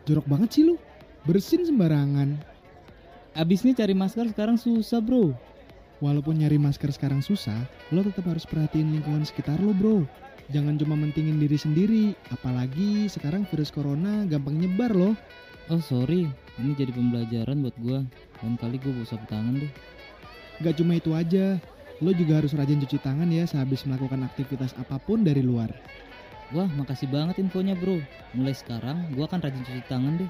Jorok banget sih lu. Bersin sembarangan. Abisnya cari masker sekarang susah bro. Walaupun nyari masker sekarang susah, lo tetap harus perhatiin lingkungan sekitar lo bro. Jangan cuma mentingin diri sendiri, apalagi sekarang virus corona gampang nyebar loh. Oh sorry, ini jadi pembelajaran buat gua. Lain kali gua bawa sapu tangan deh. Gak cuma itu aja, lo juga harus rajin cuci tangan ya sehabis melakukan aktivitas apapun dari luar. Wah makasih banget infonya bro. Mulai sekarang gua akan rajin cuci tangan deh.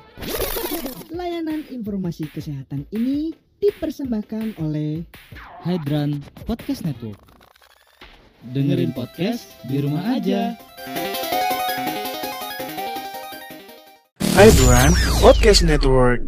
Layanan informasi kesehatan ini dipersembahkan oleh Hydran Podcast Network. Dengerin podcast di rumah aja. Hydran Podcast Network.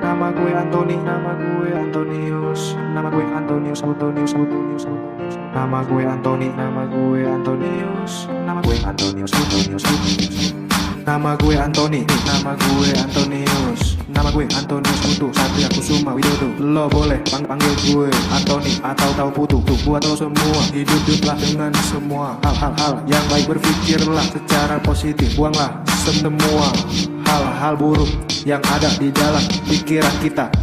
Nama gue Antoni, nama gue Antonius, nama gue Antonius, Antonius, Antonius, Antonius. Nama gue Antoni, nama gue Antonius, nama gue Antonius, Antonius, Antonius. Nama gue Antoni, nama gue Antonius, nama gue Antonius Putu Satria Kusuma Widodo. Lo boleh panggil gue Antoni atau tahu Putu. Buat lo semua, hiduplah dengan semua hal-hal yang baik. Berpikirlah secara positif, buanglah semua hal-hal buruk yang ada di dalam pikiran kita.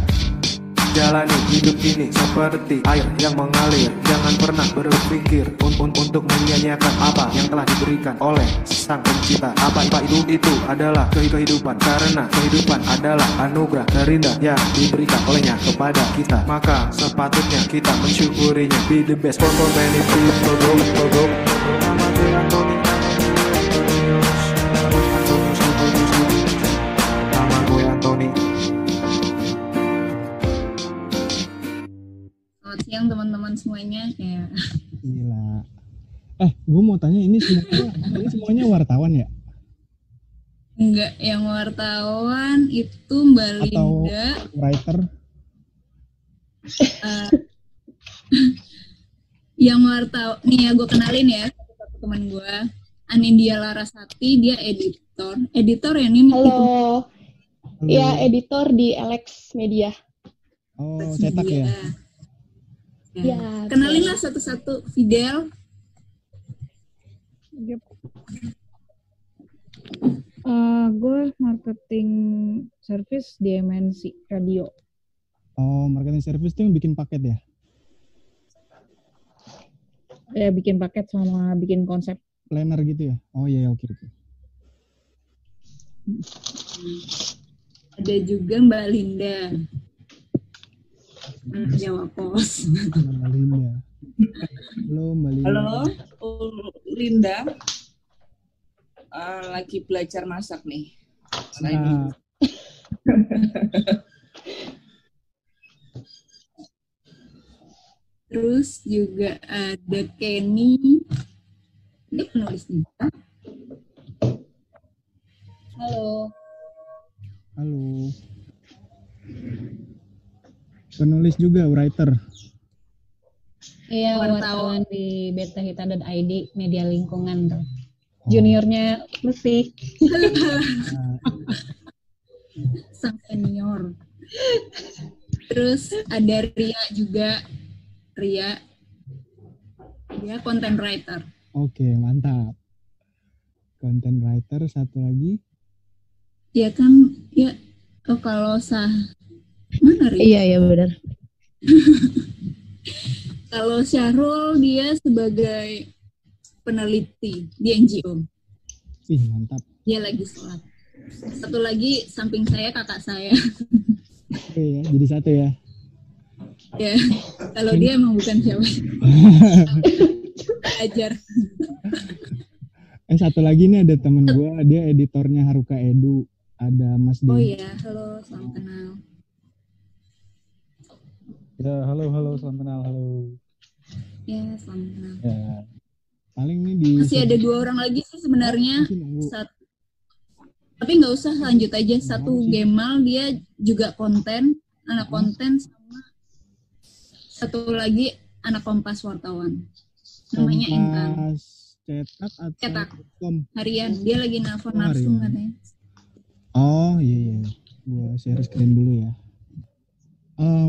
Jalani hidup ini seperti air yang mengalir. Jangan pernah berpikir untuk menyia-nyiakan apa yang telah diberikan oleh Sang Pencipta. Apa itu adalah kehidupan, karena kehidupan adalah anugerah terindah yang diberikan olehnya kepada kita. Maka sepatutnya kita mensyukurinya. Be the best for many people. Go. Nama gue Antoni, nama gue Antoni. Selamat siang teman-teman semuanya. Kayak Gila. Gue mau tanya ini semuanya wartawan ya? enggak, yang wartawan itu Mbak Atau Linda, writer? yang wartawan nih ya, gue kenalin ya satu teman gue, Anindya Larasati, dia editor yang ini. Halo. Ya, editor di Alex Media. Oh, cetak ya? Ya, Kenalin lah satu-satu. Fidel. Gue marketing service di MNC Radio. Oh, marketing service tuh yang bikin paket ya? Ya bikin paket sama bikin konsep. Planner gitu ya? Oh iya, oke. Ada juga Mbak Linda. Jawa Pos. Mbak Linda. Halo Mbak Linda. Halo, Linda. Lagi belajar masak nih. Nah, Terus juga ada Kenny. Dia penulis juga. Halo. halo. Penulis juga, writer. Iya, wartawan di betahitan.id, media lingkungan tuh. Juniornya Lucy. Sang senior. Terus ada Ria juga. Ria dia content writer. Oke, mantap. Content writer, satu lagi. Ya kan, ya kalau mana Ria? Iya benar. Kalau Syahrul dia sebagai peneliti di NGO. Ih, mantap. Dia lagi sholat. Satu lagi samping saya kakak saya. Oke ya, jadi satu ya. Ya, kalau dia emang bukan siapa. Ajar. Satu lagi nih ada temen gue, dia editornya Haruka Edu. Ada Mas Oh Dedi. iya, halo, salam kenal. Ya, halo, salam kenal, halo. Ya, salam kenal. Ya. Paling nih di Masih ada 2 orang lagi sih sebenarnya. Masih nunggu. Tapi nggak usah, lanjut aja. Satu Gemal, dia juga anak konten, sama satu lagi anak Kompas wartawan. Namanya Intan. Kompas cetak atau Cetak. kom? Harian, dia lagi nelfon Oh, langsung harian. katanya. Oh iya, gue share screen dulu ya.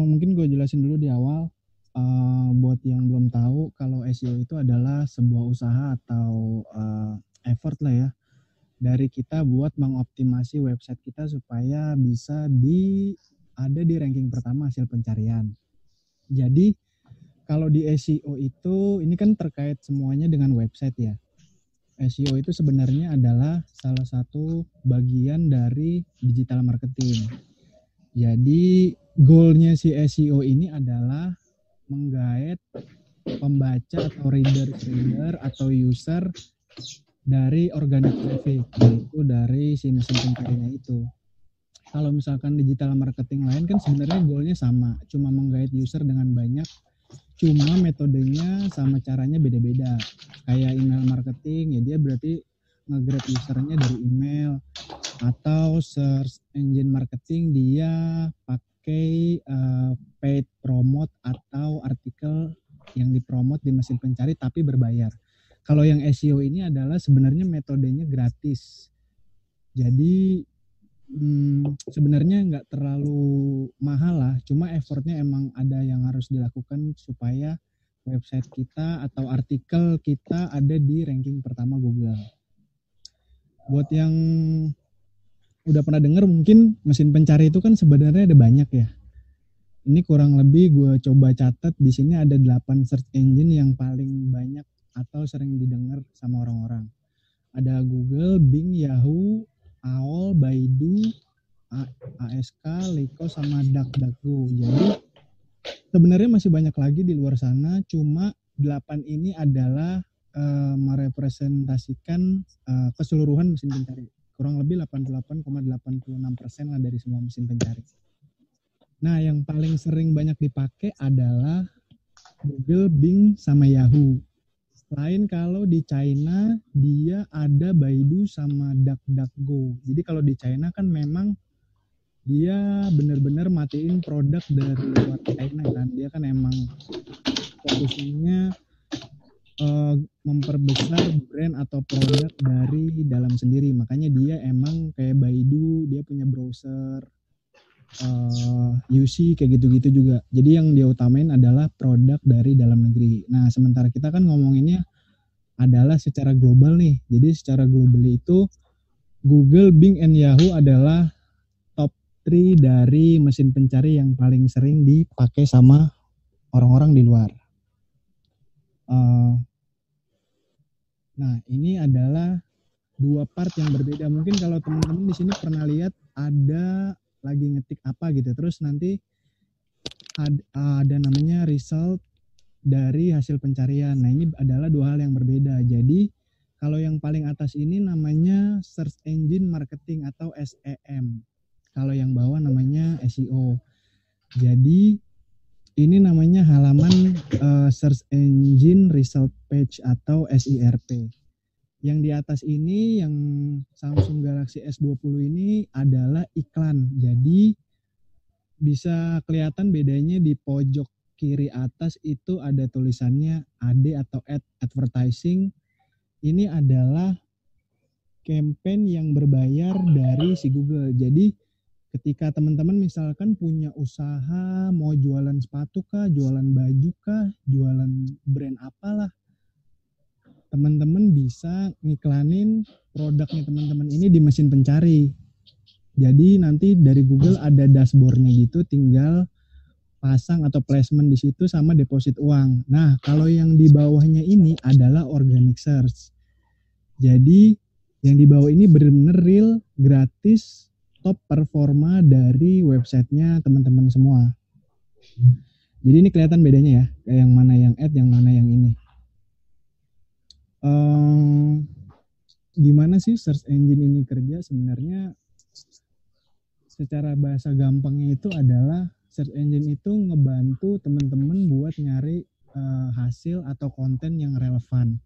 Mungkin gue jelasin dulu di awal. Buat yang belum tahu, kalau SEO itu adalah sebuah usaha atau effort lah ya, dari kita buat mengoptimasi website kita supaya bisa ada di ranking pertama hasil pencarian. Jadi kalau di SEO itu ini kan terkait semuanya dengan website ya. SEO itu sebenarnya adalah salah satu bagian dari digital marketing. Jadi goalnya si SEO ini adalah menggait pembaca atau reader atau user dari organic traffic, yaitu dari si mesin pencarinya itu. Kalau misalkan digital marketing lain kan sebenarnya goalnya sama, cuma menggait user dengan banyak, cuma metodenya sama caranya beda-beda. Kayak email marketing ya dia berarti nge-grab usernya dari email, atau search engine marketing dia pakai paid promote atau artikel yang dipromot di mesin pencari tapi berbayar. Kalau yang SEO ini adalah sebenarnya metodenya gratis. Jadi sebenarnya nggak terlalu mahal lah, cuma effortnya emang ada yang harus dilakukan supaya website kita atau artikel kita ada di ranking pertama Google. Buat yang udah pernah denger mungkin mesin pencari itu kan sebenarnya ada banyak ya. Ini kurang lebih gue coba catat di sini ada 8 search engine yang paling banyak atau sering didengar sama orang-orang. Ada Google, Bing, Yahoo, AOL, Baidu, ASK, Liko, sama DuckDuckGo. Jadi sebenarnya masih banyak lagi di luar sana, cuma 8 ini adalah merepresentasikan keseluruhan mesin pencari. Kurang lebih 88,86% lah dari semua mesin pencari. Nah, yang paling sering banyak dipakai adalah Google, Bing, sama Yahoo. Lain kalau di China, dia ada Baidu sama DuckDuckGo. Jadi kalau di China kan memang dia benar-benar matiin produk dari luar China kan. Dia kan emang fokusnya memperbesar brand atau produk dari dalam sendiri. Makanya dia emang kayak Baidu, dia punya browser, UC kayak gitu-gitu juga. Jadi yang dia utamain adalah produk dari dalam negeri. Nah, sementara kita kan ngomonginnya adalah secara global nih. Jadi secara global itu Google, Bing, and Yahoo adalah top 3 dari mesin pencari yang paling sering dipakai sama orang-orang di luar. Nah, ini adalah 2 part yang berbeda. Mungkin kalau teman-teman di sini pernah lihat ada lagi ngetik apa gitu, terus nanti ada namanya result dari hasil pencarian. Nah, ini adalah 2 hal yang berbeda. Jadi kalau yang paling atas ini namanya search engine marketing atau SEM. Kalau yang bawah namanya SEO. Jadi ini namanya halaman search engine result page atau SERP. Yang di atas ini yang Samsung Galaxy S20 ini adalah iklan. Jadi bisa kelihatan bedanya di pojok kiri atas itu ada tulisannya AD atau advertising. Ini adalah campaign yang berbayar dari si Google. Jadi ketika teman-teman misalkan punya usaha mau jualan sepatu kah, jualan baju kah, jualan brand apalah, teman-teman bisa ngiklanin produknya teman-teman ini di mesin pencari. Jadi nanti dari Google ada dashboardnya gitu, tinggal pasang atau placement di situ sama deposit uang. Nah, kalau yang di bawahnya ini adalah organic search. Jadi yang di bawah ini benar-benar real, gratis, top performa dari websitenya teman-teman semua. Jadi ini kelihatan bedanya ya, kayak yang mana yang ad, yang mana yang ini. Gimana sih search engine ini kerja? Sebenarnya secara bahasa gampangnya itu adalah search engine itu ngebantu teman-teman buat nyari hasil atau konten yang relevan.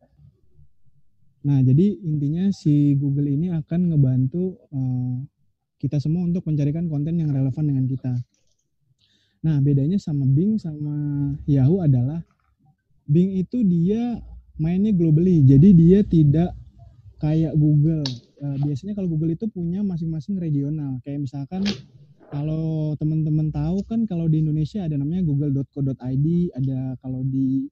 Nah, jadi intinya si Google ini akan ngebantu kita semua untuk mencarikan konten yang relevan dengan kita. Nah, bedanya sama Bing sama Yahoo adalah Bing itu dia mainnya globally. Jadi dia tidak kayak Google. Biasanya kalau Google itu punya masing-masing regional. Kayak misalkan kalau teman-teman tahu kan kalau di Indonesia ada namanya google.co.id, ada kalau di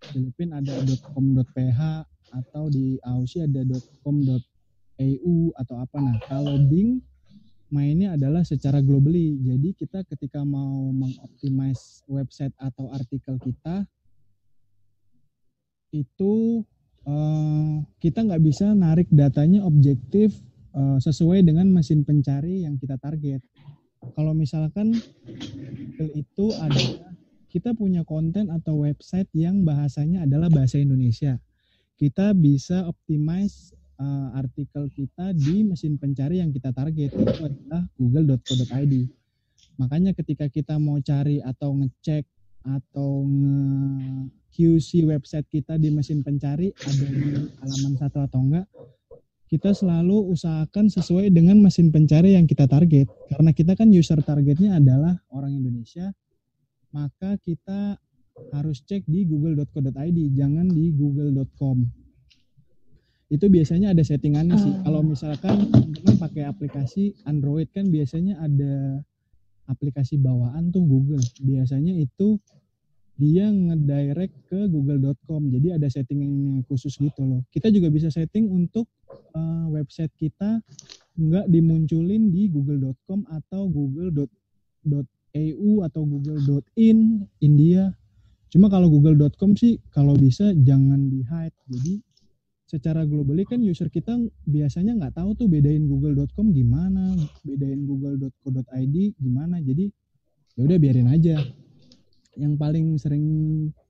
Filipina ada .com.ph, atau di Aussie ada .com.ph .eu atau apa. Nah, kalau Bing mainnya adalah secara globally. Jadi kita ketika mau mengoptimize website atau artikel kita itu kita nggak bisa narik datanya objektif sesuai dengan mesin pencari yang kita target. Kalau misalkan itu ada kita punya konten atau website yang bahasanya adalah bahasa Indonesia, kita bisa optimize artikel kita di mesin pencari yang kita target, itu adalah google.co.id. Makanya ketika kita mau cari atau ngecek atau QC website kita di mesin pencari ada di halaman 1 atau enggak, kita selalu usahakan sesuai dengan mesin pencari yang kita target. Karena kita kan user targetnya adalah orang Indonesia, maka kita harus cek di google.co.id, jangan di google.com. Itu biasanya ada settingannya sih. Kalau misalkan teman-teman pakai aplikasi Android kan biasanya ada aplikasi bawaan tuh Google. Biasanya itu dia ngedirect ke google.com. Jadi ada setting khusus gitu loh. Kita juga bisa setting untuk website kita nggak dimunculin di google.com atau google.eu atau google.in India. Cuma kalau google.com sih kalau bisa jangan di hide. Jadi secara globally kan user kita biasanya nggak tahu tuh bedain google.com gimana, bedain google.co.id gimana. Jadi ya udah biarin aja. Yang paling sering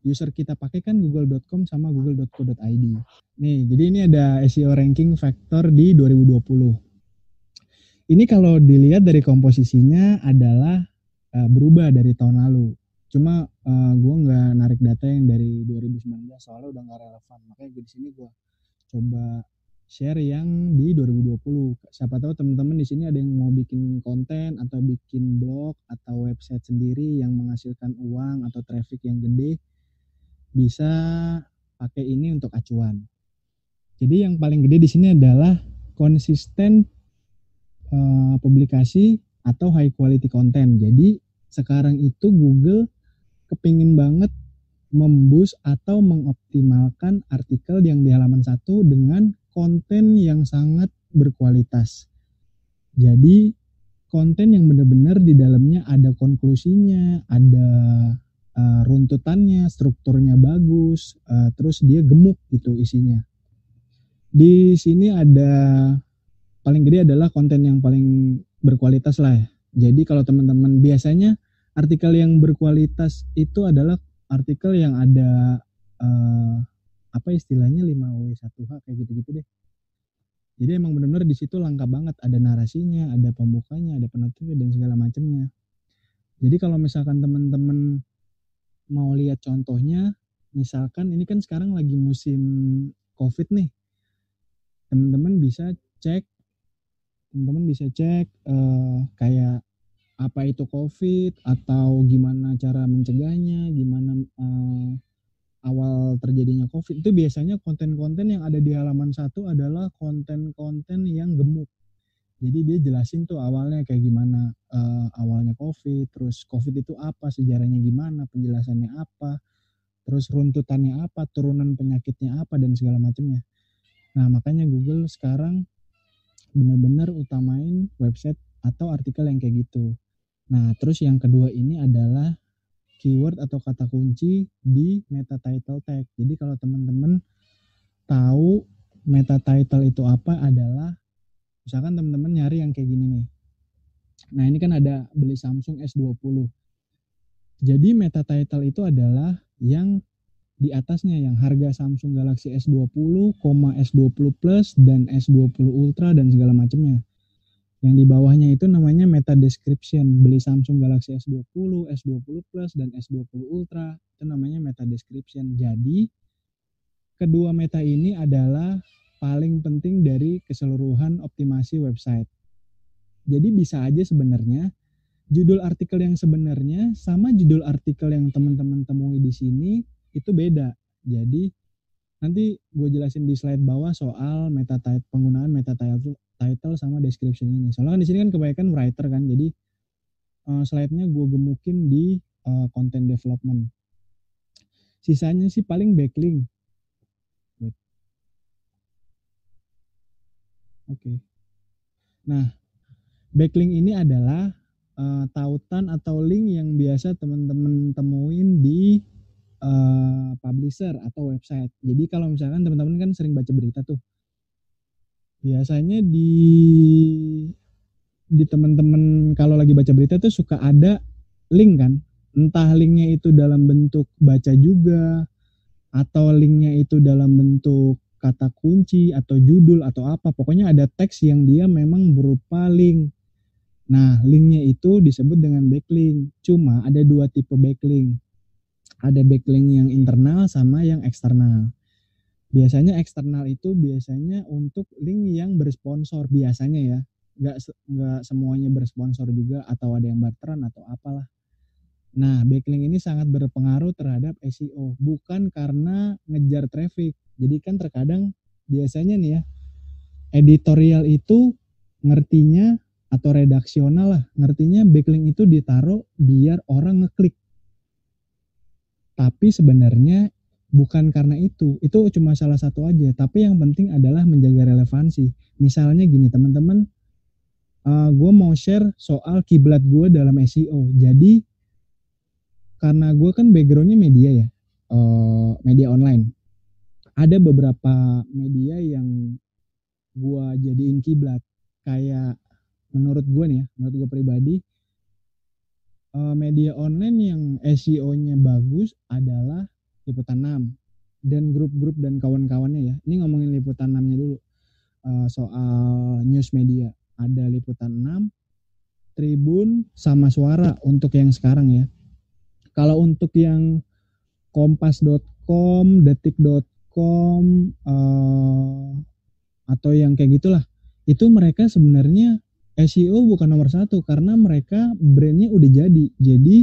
user kita pakai kan google.com sama google.co.id. Nih, jadi ini ada SEO ranking factor di 2020. Ini kalau dilihat dari komposisinya adalah berubah dari tahun lalu. Cuma gue nggak narik data yang dari 2019 soalnya udah nggak relevan. Makanya gue di sini gue coba share yang di 2020. Siapa tahu teman-teman di sini ada yang mau bikin konten atau bikin blog atau website sendiri yang menghasilkan uang atau traffic yang gede, bisa pakai ini untuk acuan. Jadi yang paling gede di sini adalah konsisten publikasi atau high quality content. Jadi sekarang itu Google kepingin banget memboost atau mengoptimalkan artikel yang di halaman 1 dengan konten yang sangat berkualitas. Jadi konten yang benar-benar di dalamnya ada konklusinya, ada runtutannya, strukturnya bagus, terus dia gemuk gitu isinya. Di sini ada paling gede adalah konten yang paling berkualitas lah ya. Jadi kalau teman-teman biasanya artikel yang berkualitas itu adalah artikel yang ada apa istilahnya 5W1H kayak gitu-gitu deh. Jadi emang benar-benar di situ lengkap banget, ada narasinya, ada pembukanya, ada penutupnya dan segala macamnya. Jadi kalau misalkan teman-teman mau lihat contohnya, misalkan ini kan sekarang lagi musim Covid nih. Teman-teman bisa cek kayak apa itu COVID atau gimana cara mencegahnya, gimana awal terjadinya COVID. Itu biasanya konten-konten yang ada di halaman 1 adalah konten-konten yang gemuk. Jadi dia jelasin tuh awalnya kayak gimana, awalnya COVID, terus COVID itu apa, sejarahnya gimana, penjelasannya apa, terus runtutannya apa, turunan penyakitnya apa, dan segala macamnya. Nah makanya Google sekarang benar-benar utamain website atau artikel yang kayak gitu. Nah, terus yang kedua ini adalah keyword atau kata kunci di meta title tag. Jadi kalau teman-teman tahu meta title itu apa adalah, misalkan teman-teman nyari yang kayak gini nih. Nah, ini kan ada beli Samsung S20. Jadi meta title itu adalah yang di atasnya, yang harga Samsung Galaxy S20, S20 Plus, dan S20 Ultra, dan segala macamnya. Yang di bawahnya itu namanya meta description. Beli Samsung Galaxy S20, S20 Plus, dan S20 Ultra. Itu namanya meta description. Jadi, kedua meta ini adalah paling penting dari keseluruhan optimasi website. Jadi bisa aja sebenarnya judul artikel yang sebenarnya sama judul artikel yang teman-teman temui di sini itu beda. Jadi, nanti gue jelasin di slide bawah soal penggunaan meta title sama description ini. Soalnya kan di sini kan kebanyakan writer kan, jadi slide-nya gue gemukin di content development. Sisanya sih paling backlink. Oke. Nah, backlink ini adalah tautan atau link yang biasa teman-teman temuin di publisher atau website. Jadi kalau misalkan teman-teman kan sering baca berita tuh, biasanya di teman-teman kalau lagi baca berita tuh suka ada link kan, entah linknya itu dalam bentuk baca juga atau linknya itu dalam bentuk kata kunci atau judul atau apa, pokoknya ada teks yang dia memang berupa link. Nah, linknya itu disebut dengan backlink. Cuma ada dua tipe backlink. Ada backlink yang internal sama yang eksternal. Biasanya eksternal itu biasanya untuk link yang bersponsor biasanya ya. Nggak semuanya bersponsor juga atau ada yang barteran atau apalah. Nah, backlink ini sangat berpengaruh terhadap SEO. Bukan karena ngejar traffic. Jadi kan terkadang biasanya nih ya, editorial itu ngertinya atau redaksional lah, ngertinya backlink itu ditaruh biar orang ngeklik. Tapi sebenarnya bukan karena itu cuma salah satu aja. Tapi yang penting adalah menjaga relevansi. Misalnya gini teman-teman, gue mau share soal kiblat gue dalam SEO. Jadi karena gue kan backgroundnya media ya, media online. Ada beberapa media yang gue jadiin kiblat. Kayak menurut gue nih ya, menurut gue pribadi, media online yang SEO-nya bagus adalah Liputan 6 dan grup-grup dan kawan-kawannya ya. Ini ngomongin Liputan 6-nya dulu. Soal news media. Ada Liputan 6, Tribun, sama Suara untuk yang sekarang ya. Kalau untuk yang kompas.com, detik.com, atau yang kayak gitulah, itu mereka sebenarnya SEO bukan nomor satu karena mereka brandnya udah jadi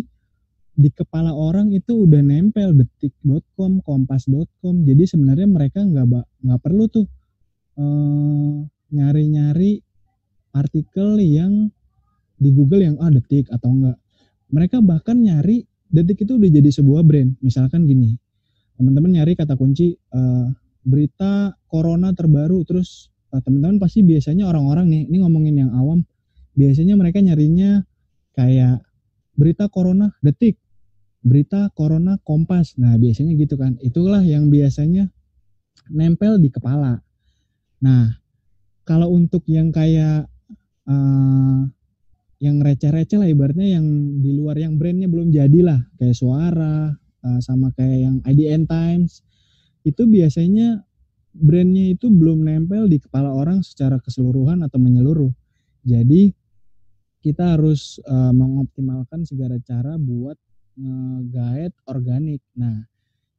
di kepala orang itu udah nempel detik.com, kompas.com. Jadi sebenarnya mereka nggak perlu tuh nyari-nyari artikel yang di Google yang detik atau enggak. Mereka bahkan nyari detik itu udah jadi sebuah brand. Misalkan gini, teman-teman nyari kata kunci berita corona terbaru, terus teman-teman pasti biasanya orang-orang nih, ini ngomongin yang awam, biasanya mereka nyarinya kayak berita corona detik, berita corona kompas. Nah, biasanya gitu kan. Itulah yang biasanya nempel di kepala. Nah, kalau untuk yang kayak yang receh-receh lah ibaratnya, yang di luar yang brandnya belum jadi lah, kayak Suara, sama kayak yang IDN Times, itu biasanya brandnya itu belum nempel di kepala orang secara keseluruhan atau menyeluruh. Jadi kita harus mengoptimalkan segala cara buat nge-guide organik. Nah,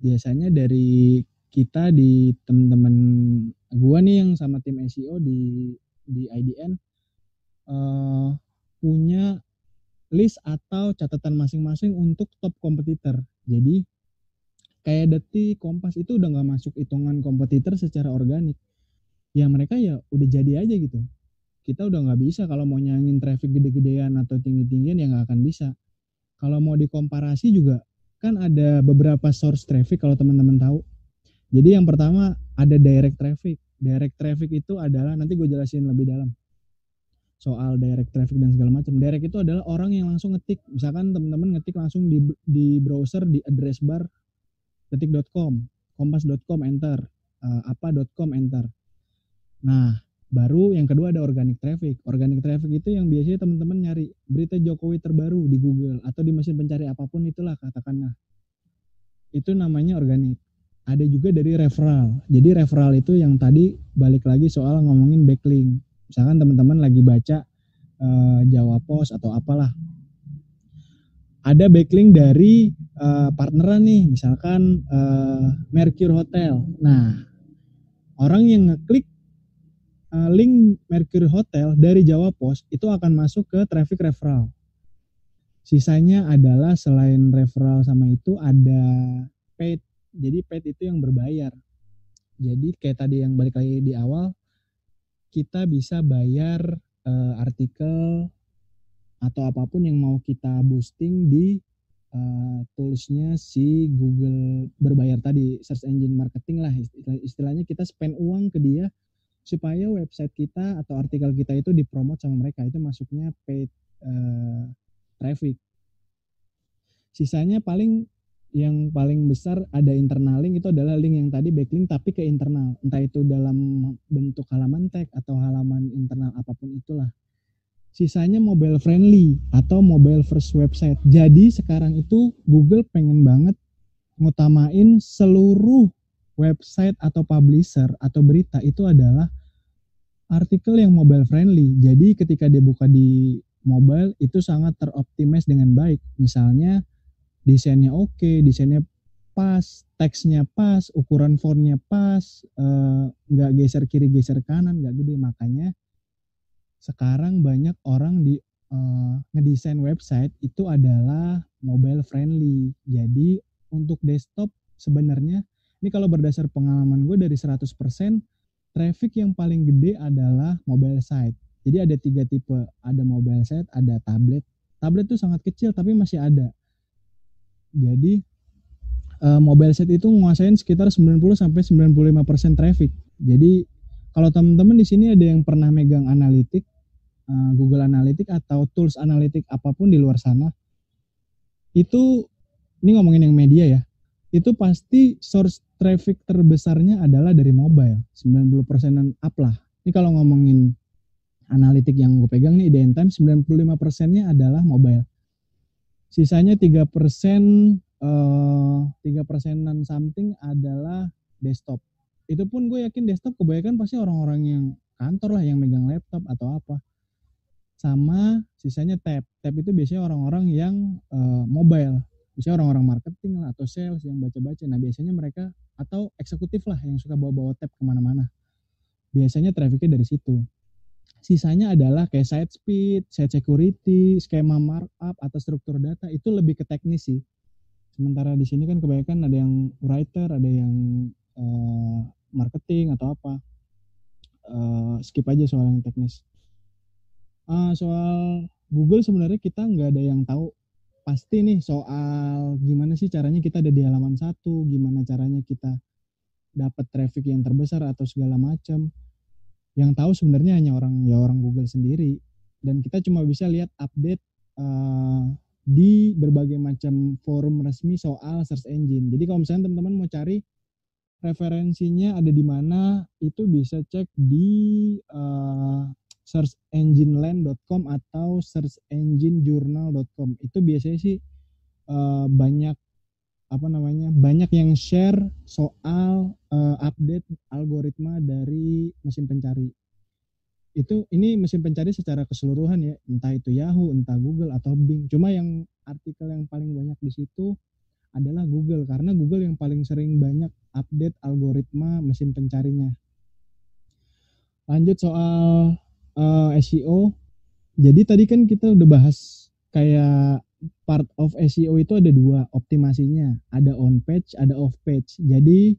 biasanya dari kita di teman-teman gua nih yang sama tim SEO di IDN punya list atau catatan masing-masing untuk top kompetitor. Jadi kayak Detik, Kompas itu udah nggak masuk hitungan kompetitor secara organik. Ya mereka ya udah jadi aja gitu. Kita udah nggak bisa kalau mau nyangin traffic gede-gedean atau tinggi-tinggian ya nggak akan bisa. Kalau mau dikomparasi juga kan ada beberapa source traffic kalau teman-teman tahu. Jadi yang pertama ada direct traffic. Direct traffic itu adalah, nanti gue jelasin lebih dalam soal direct traffic dan segala macam. Direct itu adalah orang yang langsung ngetik. Misalkan teman-teman ngetik langsung di browser di address bar detik.com, kompas.com enter, apa.com enter. Nah, baru yang kedua ada organic traffic. Organic traffic itu yang biasanya teman-teman nyari berita Jokowi terbaru di Google atau di mesin pencari apapun itulah katakanlah. Itu namanya organic. Ada juga dari referral. Jadi referral itu yang tadi balik lagi soal ngomongin backlink. Misalkan teman-teman lagi baca Jawa Post atau apalah, ada backlink dari partneran nih, misalkan Mercure Hotel. Nah, orang yang ngeklik link Mercure Hotel dari Jawa Post itu akan masuk ke traffic referral. Sisanya adalah selain referral sama itu ada paid. Jadi paid itu yang berbayar. Jadi kayak tadi yang balik lagi di awal, kita bisa bayar artikel atau apapun yang mau kita boosting di toolsnya si Google berbayar tadi, search engine marketing lah istilahnya. Kita spend uang ke dia supaya website kita atau artikel kita itu dipromot sama mereka. Itu masuknya paid traffic. Sisanya yang paling besar ada internal link, itu adalah link yang tadi backlink tapi ke internal, entah itu dalam bentuk halaman tag atau halaman internal apapun itulah. Sisanya mobile friendly atau mobile first website. Jadi sekarang itu Google pengen banget ngutamain seluruh website atau publisher atau berita itu adalah artikel yang mobile friendly. Jadi ketika dia buka di mobile itu sangat teroptimize dengan baik. Misalnya desainnya oke, desainnya pas, teksnya pas, ukuran fontnya pas, nggak geser kiri geser kanan, nggak gede. Makanya sekarang banyak orang di ngedesain website itu adalah mobile friendly. Jadi untuk desktop sebenarnya ini kalau berdasar pengalaman gue dari 100% traffic yang paling gede adalah mobile site. Jadi ada 3 tipe, ada mobile site, ada tablet. Tablet tuh sangat kecil tapi masih ada. Jadi mobile site itu nguasain sekitar 90-95% traffic. Jadi kalau teman-teman di sini ada yang pernah megang analitik, Google Analytics atau tools analitik apapun di luar sana, itu ini ngomongin yang media ya, itu pasti source traffic terbesarnya adalah dari mobile, 90%-an up lah. Ini kalau ngomongin analitik yang gue pegang nih, IDN Times, 95%-nya adalah mobile. Sisanya 3%-an something adalah desktop. Itu pun gue yakin desktop kebanyakan pasti orang-orang yang kantor lah yang megang laptop atau apa. Sama sisanya tab. Tab itu biasanya orang-orang yang mobile. Biasanya orang-orang marketing lah atau sales yang baca-baca. Nah biasanya mereka atau eksekutif lah yang suka bawa-bawa tab kemana-mana. Biasanya trafficnya dari situ. Sisanya adalah kayak site speed, site security, skema markup atau struktur data, itu lebih ke teknis sih. Sementara di sini kan kebanyakan ada yang writer, ada yang marketing atau apa. Skip aja soal yang teknis. Soal Google sebenarnya kita nggak ada yang tahu pasti nih soal gimana sih caranya kita ada di halaman 1, gimana caranya kita dapat traffic yang terbesar atau segala macam. Yang tahu sebenarnya hanya orang Google sendiri, dan kita cuma bisa lihat update di berbagai macam forum resmi soal search engine. Jadi kalau misalnya teman-teman mau cari referensinya ada di mana, itu bisa cek di searchengineland.com atau searchenginejournal.com. Itu biasanya sih banyak yang share soal update algoritma dari mesin pencari. Ini mesin pencari secara keseluruhan ya, entah itu Yahoo, entah Google atau Bing. Cuma yang artikel yang paling banyak di situ adalah Google, karena Google yang paling sering banyak update algoritma mesin pencarinya. Lanjut soal SEO. Jadi tadi kan kita udah bahas kayak part of SEO itu ada 2 optimasinya, ada on page, ada off page. Jadi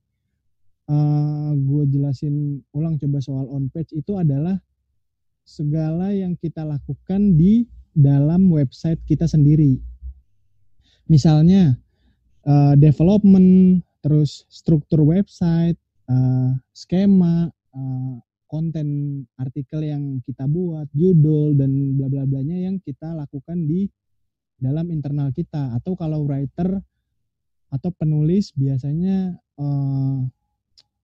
gue jelasin ulang coba soal on page itu adalah segala yang kita lakukan di dalam website kita sendiri. Misalnya development, terus struktur website, skema, konten artikel yang kita buat, judul dan bla bla blanya yang kita lakukan di dalam internal kita. Atau kalau writer atau penulis biasanya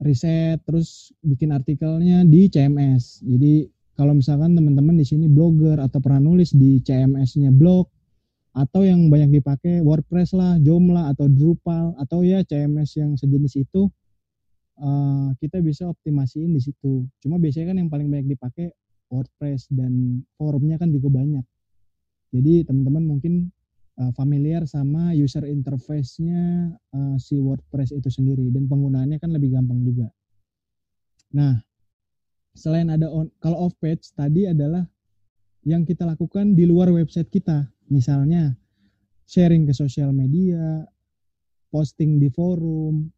riset terus bikin artikelnya di CMS. Jadi kalau misalkan teman-teman di sini blogger atau pernah nulis di CMS-nya blog, atau yang banyak dipakai WordPress lah, Joomla atau Drupal atau ya CMS yang sejenis itu, kita bisa optimasiin di situ. Cuma biasanya kan yang paling banyak dipakai WordPress dan forumnya kan juga banyak. Jadi teman-teman mungkin familiar sama user interface-nya si WordPress itu sendiri, dan penggunaannya kan lebih gampang juga. Nah, selain ada kalau off page tadi adalah yang kita lakukan di luar website kita. Misalnya sharing ke sosial media, posting di forum,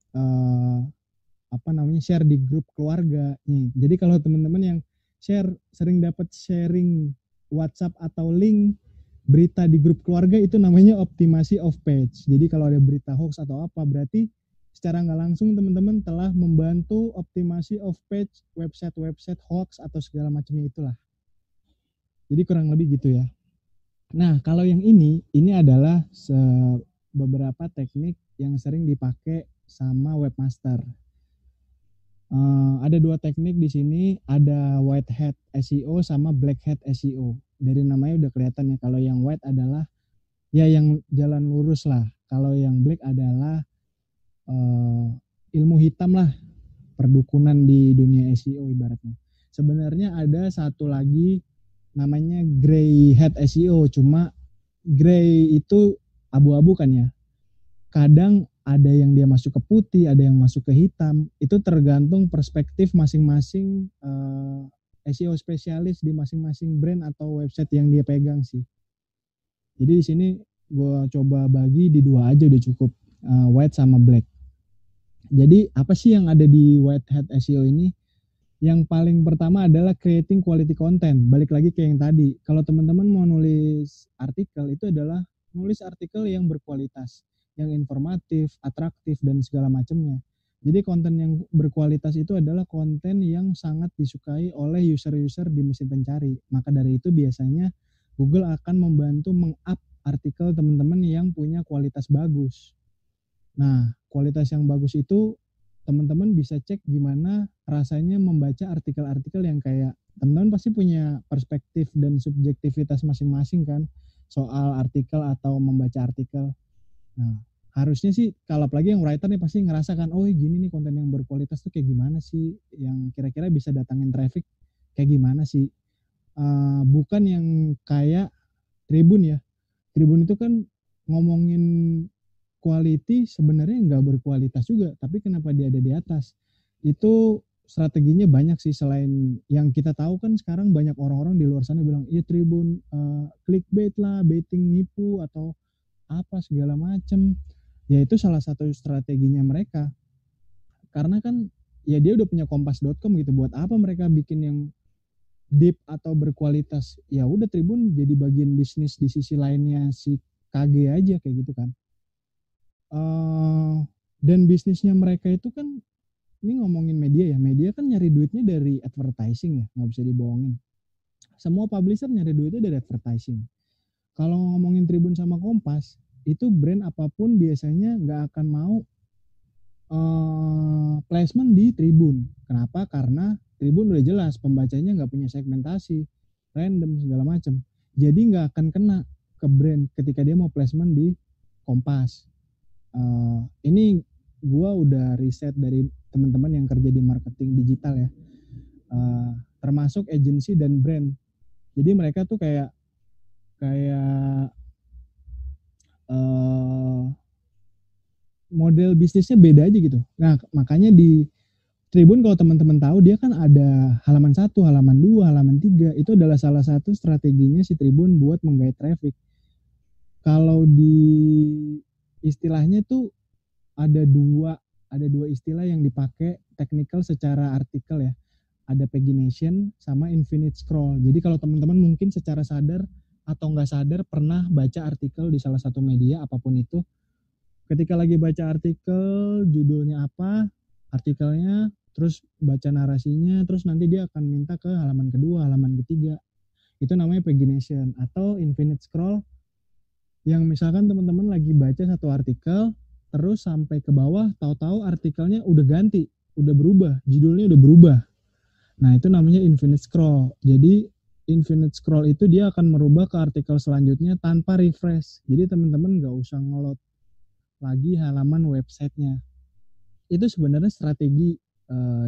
share di grup keluarga nih. Jadi kalau teman-teman yang sering dapat sharing WhatsApp atau link berita di grup keluarga, itu namanya optimasi off page. Jadi kalau ada berita hoax atau apa, berarti secara nggak langsung teman-teman telah membantu optimasi off page website hoax atau segala macamnya itulah. Jadi kurang lebih gitu ya. Nah, kalau yang ini adalah beberapa teknik yang sering dipakai sama webmaster. Ada 2 teknik di sini, ada white hat SEO sama black hat SEO. Dari namanya udah kelihatan ya, kalau yang white adalah ya yang jalan lurus lah. Kalau yang black adalah ilmu hitam lah, perdukunan di dunia SEO ibaratnya. Sebenarnya ada satu lagi namanya gray hat SEO, cuma gray itu abu-abu kan ya. Kadang ada yang dia masuk ke putih, ada yang masuk ke hitam. Itu tergantung perspektif masing-masing SEO spesialis di masing-masing brand atau website yang dia pegang sih. Jadi di sini gue coba bagi di 2 aja udah cukup, white sama black. Jadi apa sih yang ada di white hat SEO ini? Yang paling pertama adalah creating quality content. Balik lagi ke yang tadi. Kalau teman-teman mau nulis artikel, itu adalah nulis artikel yang berkualitas, yang informatif, atraktif, dan segala macamnya. Jadi konten yang berkualitas itu adalah konten yang sangat disukai oleh user-user di mesin pencari. Maka dari itu biasanya Google akan membantu meng-up artikel teman-teman yang punya kualitas bagus. Nah, kualitas yang bagus itu teman-teman bisa cek gimana rasanya membaca artikel-artikel yang kayak teman-teman pasti punya perspektif dan subjektivitas masing-masing kan soal artikel atau membaca artikel. Nah, harusnya sih kalau apalagi yang writer nih pasti ngerasakan, oh gini nih konten yang berkualitas tuh kayak gimana sih, yang kira-kira bisa datangin traffic kayak gimana sih. Bukan yang kayak Tribun ya. Tribun itu kan ngomongin quality sebenarnya nggak berkualitas juga, tapi kenapa dia ada di atas? Itu strateginya banyak sih, selain yang kita tahu kan sekarang banyak orang-orang di luar sana bilang, iya Tribun clickbait lah, baiting nipu atau apa segala macem. Ya itu salah satu strateginya mereka. Karena kan ya dia udah punya kompas.com gitu, buat apa mereka bikin yang deep atau berkualitas? Ya udah Tribun jadi bagian bisnis di sisi lainnya si KG aja kayak gitu kan. Dan bisnisnya mereka itu kan, ini ngomongin media ya, media kan nyari duitnya dari advertising ya, nggak bisa dibohongin. Semua publisher nyari duitnya dari advertising. Kalau ngomongin Tribun sama Kompas, itu brand apapun biasanya nggak akan mau placement di Tribun. Kenapa? Karena Tribun udah jelas pembacanya nggak punya segmentasi, random segala macam. Jadi nggak akan kena ke brand ketika dia mau placement di Kompas. Ini gue udah riset dari teman-teman yang kerja di marketing digital ya, termasuk agency dan brand. Jadi mereka tuh kayak model bisnisnya beda aja gitu. Nah makanya di Tribun kalau teman-teman tahu dia kan ada halaman 1, halaman 2, halaman 3. Itu adalah salah satu strateginya si Tribun buat menggait traffic. Kalau di istilahnya tuh ada dua istilah yang dipakai technical secara artikel ya. Ada pagination sama infinite scroll. Jadi kalau teman-teman mungkin secara sadar atau nggak sadar pernah baca artikel di salah satu media apapun itu. Ketika lagi baca artikel, judulnya apa, artikelnya, terus baca narasinya, terus nanti dia akan minta ke halaman kedua, halaman ketiga. Itu namanya pagination atau infinite scroll. Yang misalkan teman-teman lagi baca satu artikel, terus sampai ke bawah, tahu-tahu artikelnya udah ganti, udah berubah, judulnya udah berubah. Nah itu namanya infinite scroll. Jadi infinite scroll itu dia akan merubah ke artikel selanjutnya tanpa refresh. Jadi teman-teman nggak usah nge-load lagi halaman websitenya. Itu sebenarnya strategi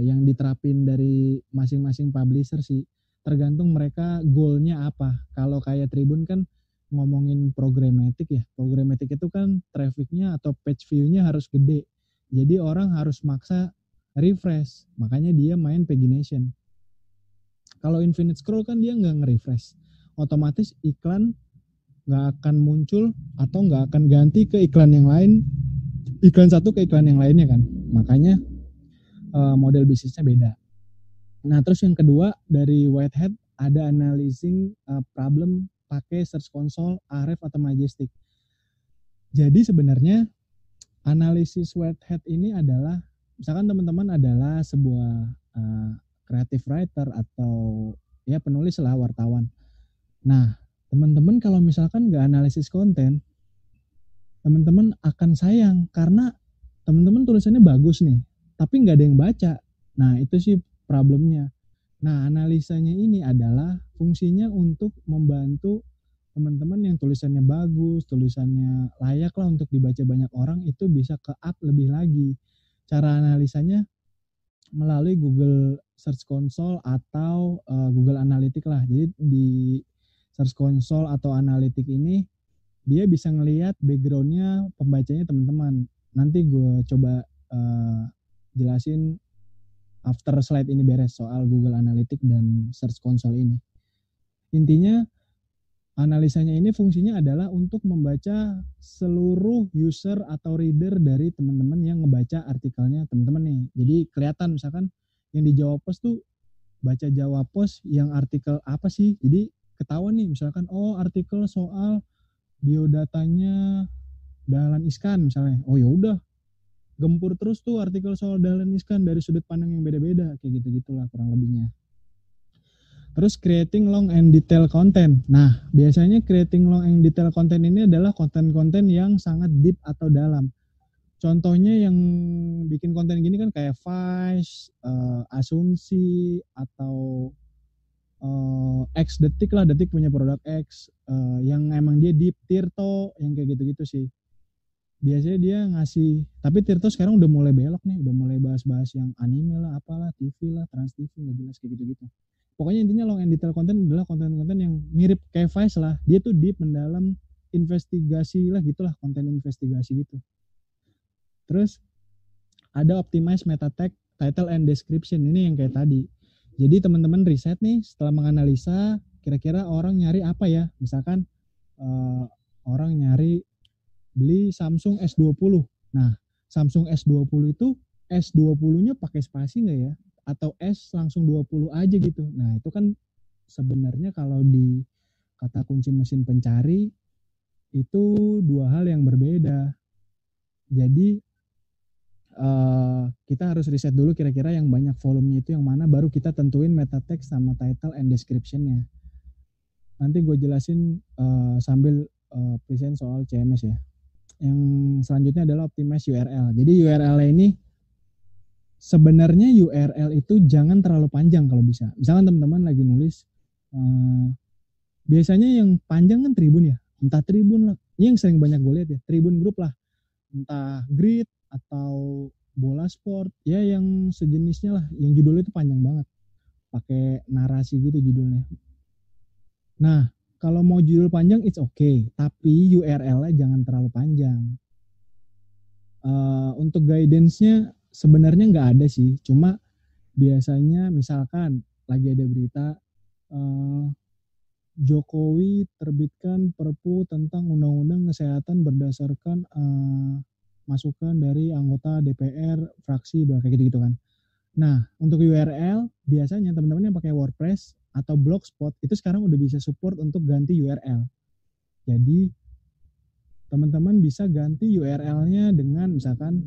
yang diterapin dari masing-masing publisher sih. Tergantung mereka goalnya apa. Kalau kayak Tribun kan ngomongin programmatic ya. Programmatic itu kan trafficnya atau page view-nya harus gede. Jadi orang harus maksa refresh. Makanya dia main pagination. Kalau infinite scroll kan dia nggak nge-refresh. Otomatis iklan nggak akan muncul atau nggak akan ganti ke iklan yang lain. Iklan satu ke iklan yang lainnya kan. Makanya model bisnisnya beda. Nah terus yang kedua dari Whitehead ada analyzing problem pakai Search Console, Ahrefs atau Majestic. Jadi sebenarnya analisis whitehead ini adalah, misalkan teman-teman adalah sebuah creative writer atau ya penulis lah, wartawan. Nah, teman-teman kalau misalkan nggak analisis konten, teman-teman akan sayang karena teman-teman tulisannya bagus nih, tapi nggak ada yang baca. Nah, itu sih problemnya. Nah, analisanya ini adalah fungsinya untuk membantu teman-teman yang tulisannya bagus, tulisannya layak lah untuk dibaca banyak orang, itu bisa ke up lebih lagi. Cara analisanya melalui Google Search Console atau Google Analytics lah. Jadi di Search Console atau Analytics ini dia bisa ngelihat backgroundnya pembacanya teman-teman. Nanti gue coba jelasin after slide ini beres soal Google Analytics dan Search Console ini. Intinya analisanya ini fungsinya adalah untuk membaca seluruh user atau reader dari teman-teman yang ngebaca artikelnya teman-teman nih. Jadi kelihatan misalkan yang di Jawa Post tuh baca Jawa Post yang artikel apa sih. Jadi ketahuan nih misalkan artikel soal biodatanya Dahlan Iskan misalnya. Oh ya udah, gempur terus tuh artikel soal Dahlan Iskan dari sudut pandang yang beda-beda, kayak gitu-gitulah kurang lebihnya. Terus creating long and detail content. Nah, biasanya creating long and detail content ini adalah konten-konten yang sangat deep atau dalam. Contohnya yang bikin konten gini kan kayak Vice, Asumsi, atau X Detik lah, Detik punya produk X, yang emang dia deep, Tirto, yang kayak gitu-gitu sih. Biasanya dia ngasih, tapi Tirto sekarang udah mulai belok nih, udah mulai bahas-bahas yang anime lah, apalah, TV lah, Trans TV, nggak jelas kayak gitu-gitu. Pokoknya intinya long and detail content adalah konten-konten yang mirip kayak Vice lah, dia tuh deep mendalam, investigasi lah gitulah, konten investigasi gitu. Terus ada optimize meta tag, title and description, ini yang kayak tadi. Jadi teman-teman riset nih, setelah menganalisa kira-kira orang nyari apa ya, misalkan orang nyari beli Samsung S20. Nah, Samsung S20 itu S20-nya pakai spasi nggak ya? Atau S langsung 20 aja gitu. Nah, itu kan sebenarnya kalau di kata kunci mesin pencari itu dua hal yang berbeda. Jadi kita harus riset dulu kira-kira yang banyak volumenya itu yang mana, baru kita tentuin meta text sama title and description-nya. Nanti gue jelasin sambil present soal CMS ya. Yang selanjutnya adalah optimize URL. Jadi URL ini sebenarnya URL itu jangan terlalu panjang kalau bisa. Misalkan teman-teman lagi nulis, biasanya yang panjang kan Tribun ya, entah Tribun lah. Ini yang sering banyak gue lihat ya, Tribun Group lah, entah Grid atau Bola Sport, ya yang sejenisnya lah, yang judulnya itu panjang banget, pakai narasi gitu judulnya. Nah, kalau mau judul panjang it's okay, tapi URL-nya jangan terlalu panjang. Untuk guidance-nya sebenarnya nggak ada sih, cuma biasanya misalkan lagi ada berita Jokowi terbitkan Perpu tentang Undang-Undang Kesehatan berdasarkan masukan dari anggota DPR fraksi kayak gitu-gitu kan. Nah, untuk URL biasanya teman-teman yang pakai WordPress atau Blogspot itu sekarang udah bisa support untuk ganti URL. Jadi teman-teman bisa ganti URL-nya dengan misalkan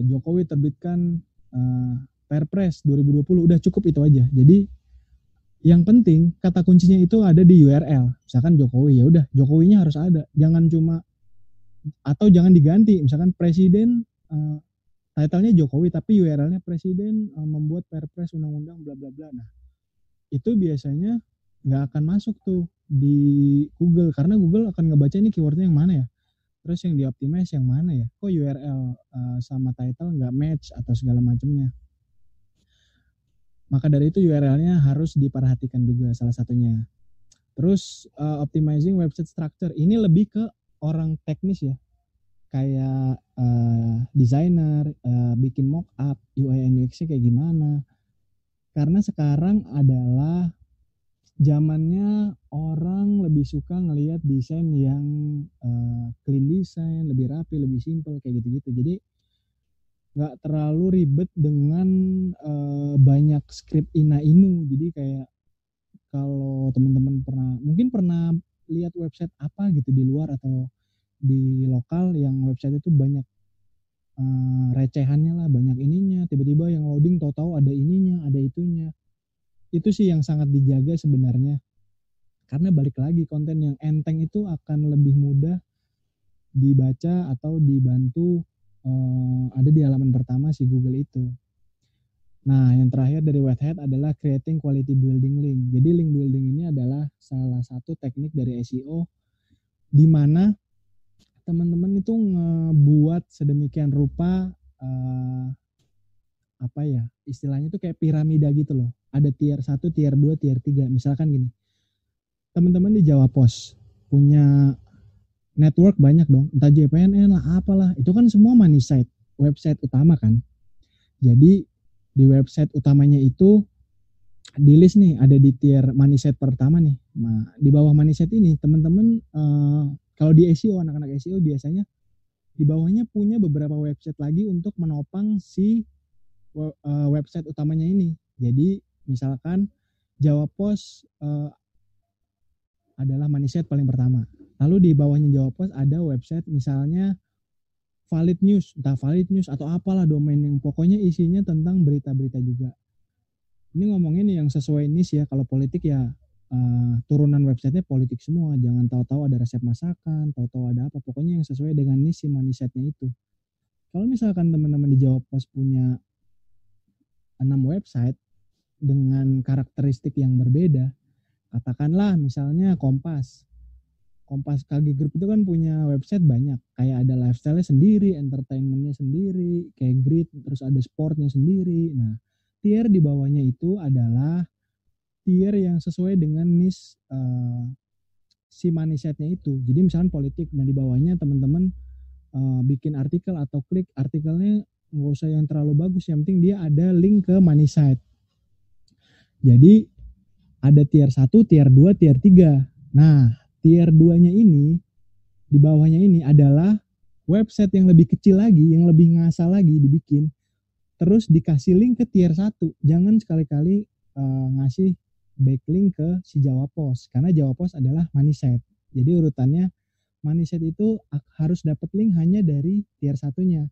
Jokowi terbitkan Perpres 2020, udah cukup itu aja. Jadi yang penting kata kuncinya itu ada di URL. Misalkan Jokowi, ya udah Jokowinya harus ada. Jangan cuma, atau jangan diganti. Misalkan presiden title-nya Jokowi tapi URL-nya presiden membuat Perpres undang-undang bla bla bla. Nah, itu biasanya nggak akan masuk tuh di Google karena Google akan ngebaca ini keywordnya yang mana ya. Terus yang di-optimize yang mana ya? Kok URL sama title nggak match atau segala macamnya. Maka dari itu URL-nya harus diperhatikan juga salah satunya. Terus optimizing website structure. Ini lebih ke orang teknis ya. Kayak desainer, bikin mockup, UI and UX-nya kayak gimana. Karena sekarang adalah zamannya orang lebih suka ngelihat desain yang clean design, lebih rapi, lebih simple kayak gitu-gitu. Jadi nggak terlalu ribet dengan banyak script ina-inu. Jadi kayak kalau teman-teman mungkin pernah lihat website apa gitu di luar atau di lokal yang website itu banyak recehannya lah, banyak ininya, tiba-tiba yang loading tahu-tahu ada ininya, ada itunya. Itu sih yang sangat dijaga sebenarnya. Karena balik lagi, konten yang enteng itu akan lebih mudah dibaca atau dibantu ada di halaman pertama si Google itu. Nah, yang terakhir dari Whitehead adalah creating quality building link. Jadi link building ini adalah salah satu teknik dari SEO di mana teman-teman itu ngebuat sedemikian rupa apa ya, istilahnya itu kayak piramida gitu loh. Ada tier 1, tier 2, tier 3. Misalkan gini. Teman-teman di Jawa Pos punya network banyak dong, entah JPNN lah apalah. Itu kan semua money site, website utama kan. Jadi di website utamanya itu di list nih, ada di tier money site pertama nih. Nah, di bawah money site ini teman-teman kalau di SEO, anak-anak SEO biasanya di bawahnya punya beberapa website lagi untuk menopang si website utamanya ini. Jadi misalkan Jawa Pos adalah money site paling pertama. Lalu di bawahnya Jawa Pos ada website misalnya Valid News, entah Valid News atau apalah domain yang pokoknya isinya tentang berita-berita juga. Ini ngomongin yang sesuai niche ya. Kalau politik ya turunan websitenya politik semua. Jangan tahu-tahu ada resep masakan, tahu-tahu ada apa. Pokoknya yang sesuai dengan niche si money site-nya itu. Kalau misalkan teman-teman di Jawa Pos punya 6 website dengan karakteristik yang berbeda, katakanlah misalnya Kompas KG Group itu kan punya website banyak, kayak ada lifestyle-nya sendiri, entertainment-nya sendiri, kayak grid, terus ada sportnya sendiri. Nah, tier di bawahnya itu adalah tier yang sesuai dengan niche si money site-nya itu. Jadi misalnya politik, nah di bawahnya teman-teman bikin artikel atau klik artikelnya nggak usah yang terlalu bagus, yang penting dia ada link ke money site. Jadi ada tier 1, tier 2, tier 3. Nah, tier 2-nya ini, di bawahnya ini adalah website yang lebih kecil lagi, yang lebih ngasal lagi dibikin. Terus dikasih link ke tier 1. Jangan sekali-kali ngasih backlink ke si Jawa Pos. Karena Jawa Pos adalah money site. Jadi urutannya money site itu harus dapat link hanya dari tier 1-nya.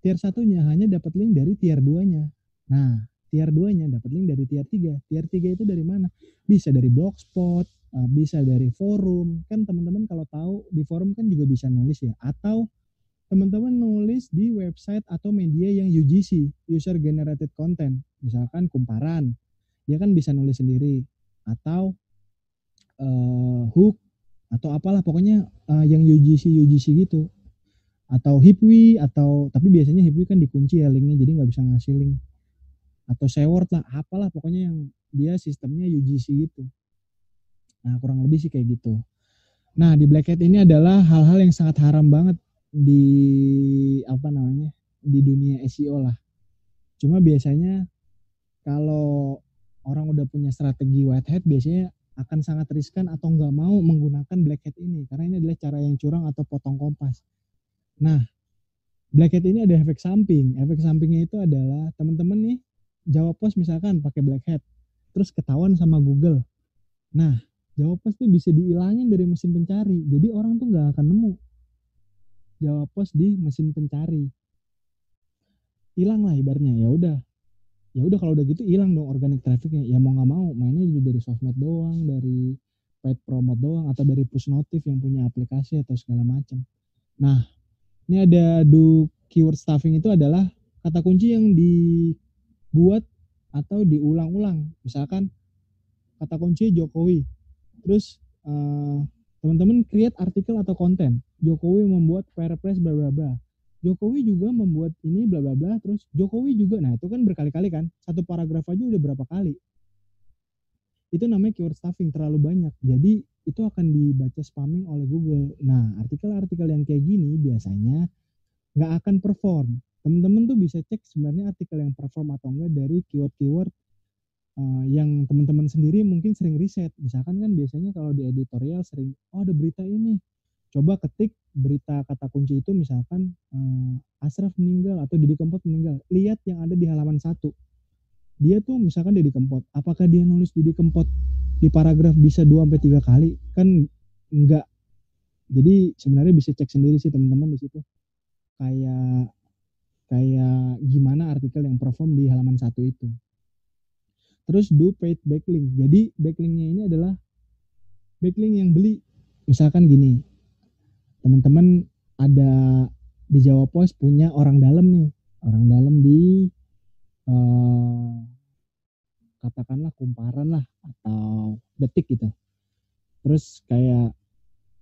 Tier 1-nya hanya dapat link dari tier 2-nya. Nah, tier 2-nya dapat link dari tier 3. Tier 3 itu dari mana? Bisa dari Blogspot, bisa dari forum. Kan teman-teman kalau tahu di forum kan juga bisa nulis ya. Atau teman-teman nulis di website atau media yang UGC, User Generated Content. Misalkan Kumparan, dia kan bisa nulis sendiri. Atau Hook, atau apalah pokoknya yang UGC gitu. Atau Hipwi, tapi biasanya Hipwi kan dikunci ya linknya, jadi nggak bisa ngasih link. Atau Seword lah, apalah pokoknya yang dia sistemnya UGC gitu. Nah, kurang lebih sih kayak gitu. Nah, di Black Hat ini adalah hal-hal yang sangat haram banget di di dunia SEO lah. Cuma biasanya kalau orang udah punya strategi white hat biasanya akan sangat riskan atau nggak mau menggunakan black hat ini karena ini adalah cara yang curang atau potong kompas. Nah, black hat ini ada efek samping. Efek sampingnya itu adalah teman-teman nih Jawa Pos misalkan pakai black hat, terus ketahuan sama Google. Nah, Jawa Pos tuh bisa dihilangin dari mesin pencari. Jadi orang tuh nggak akan nemu Jawa Pos di mesin pencari. Hilang lah ibaratnya. Ya udah kalau udah gitu hilang dong organic trafficnya. Ya mau nggak mau mainnya juga dari sosmed doang, dari paid promote doang, atau dari push notif yang punya aplikasi atau segala macam. Nah, ini ada do keyword stuffing itu adalah kata kunci yang dibuat atau diulang-ulang. Misalkan kata kunci Jokowi. Terus teman-teman create artikel atau konten. Jokowi membuat Perpres bla bla bla. Jokowi juga membuat ini bla bla bla, terus Jokowi juga. Nah, itu kan berkali-kali kan. Satu paragraf aja udah berapa kali. Itu namanya keyword stuffing, terlalu banyak. Jadi itu akan dibaca spamming oleh Google. Nah, artikel-artikel yang kayak gini biasanya nggak akan perform. Teman-teman tuh bisa cek sebenarnya artikel yang perform atau enggak dari keyword-keyword yang teman-teman sendiri mungkin sering riset. Misalkan kan biasanya kalau di editorial sering, ada berita ini. Coba ketik berita kata kunci itu misalkan Ashraf meninggal atau Didi Kempot meninggal. Lihat yang ada di halaman 1. Dia tuh misalkan Didi Kempot. Apakah dia nulis Didi Kempot di paragraf bisa 2-3 kali? Kan enggak Jadi sebenarnya bisa cek sendiri sih teman-teman di situ. Kayak kayak gimana artikel yang perform di halaman 1 itu. Terus do paid backlink. Jadi backlinknya ini adalah backlink yang beli. Misalkan gini, teman-teman ada di Jawa Pos punya orang dalam nih, orang dalam di katakanlah Kumparan lah atau Detik gitu. Terus kayak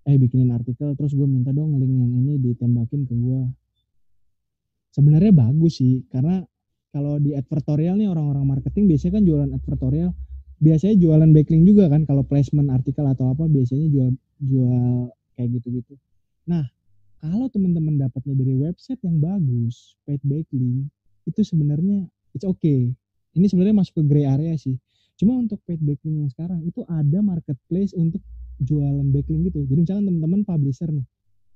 bikinin artikel, terus gue minta dong link yang ini ditembakin ke gue. Sebenarnya bagus sih, karena kalau di advertorial nih orang-orang marketing biasanya kan jualan advertorial, biasanya jualan backlink juga kan, kalau placement artikel atau apa biasanya jual kayak gitu-gitu. Nah, kalau teman-teman dapatnya dari website yang bagus, paid backlink, itu sebenarnya it's okay. Ini sebenarnya masuk ke gray area sih. Cuma untuk paid backlink yang sekarang itu ada marketplace untuk jualan backlink gitu. Jadi misalkan teman-teman publisher nih,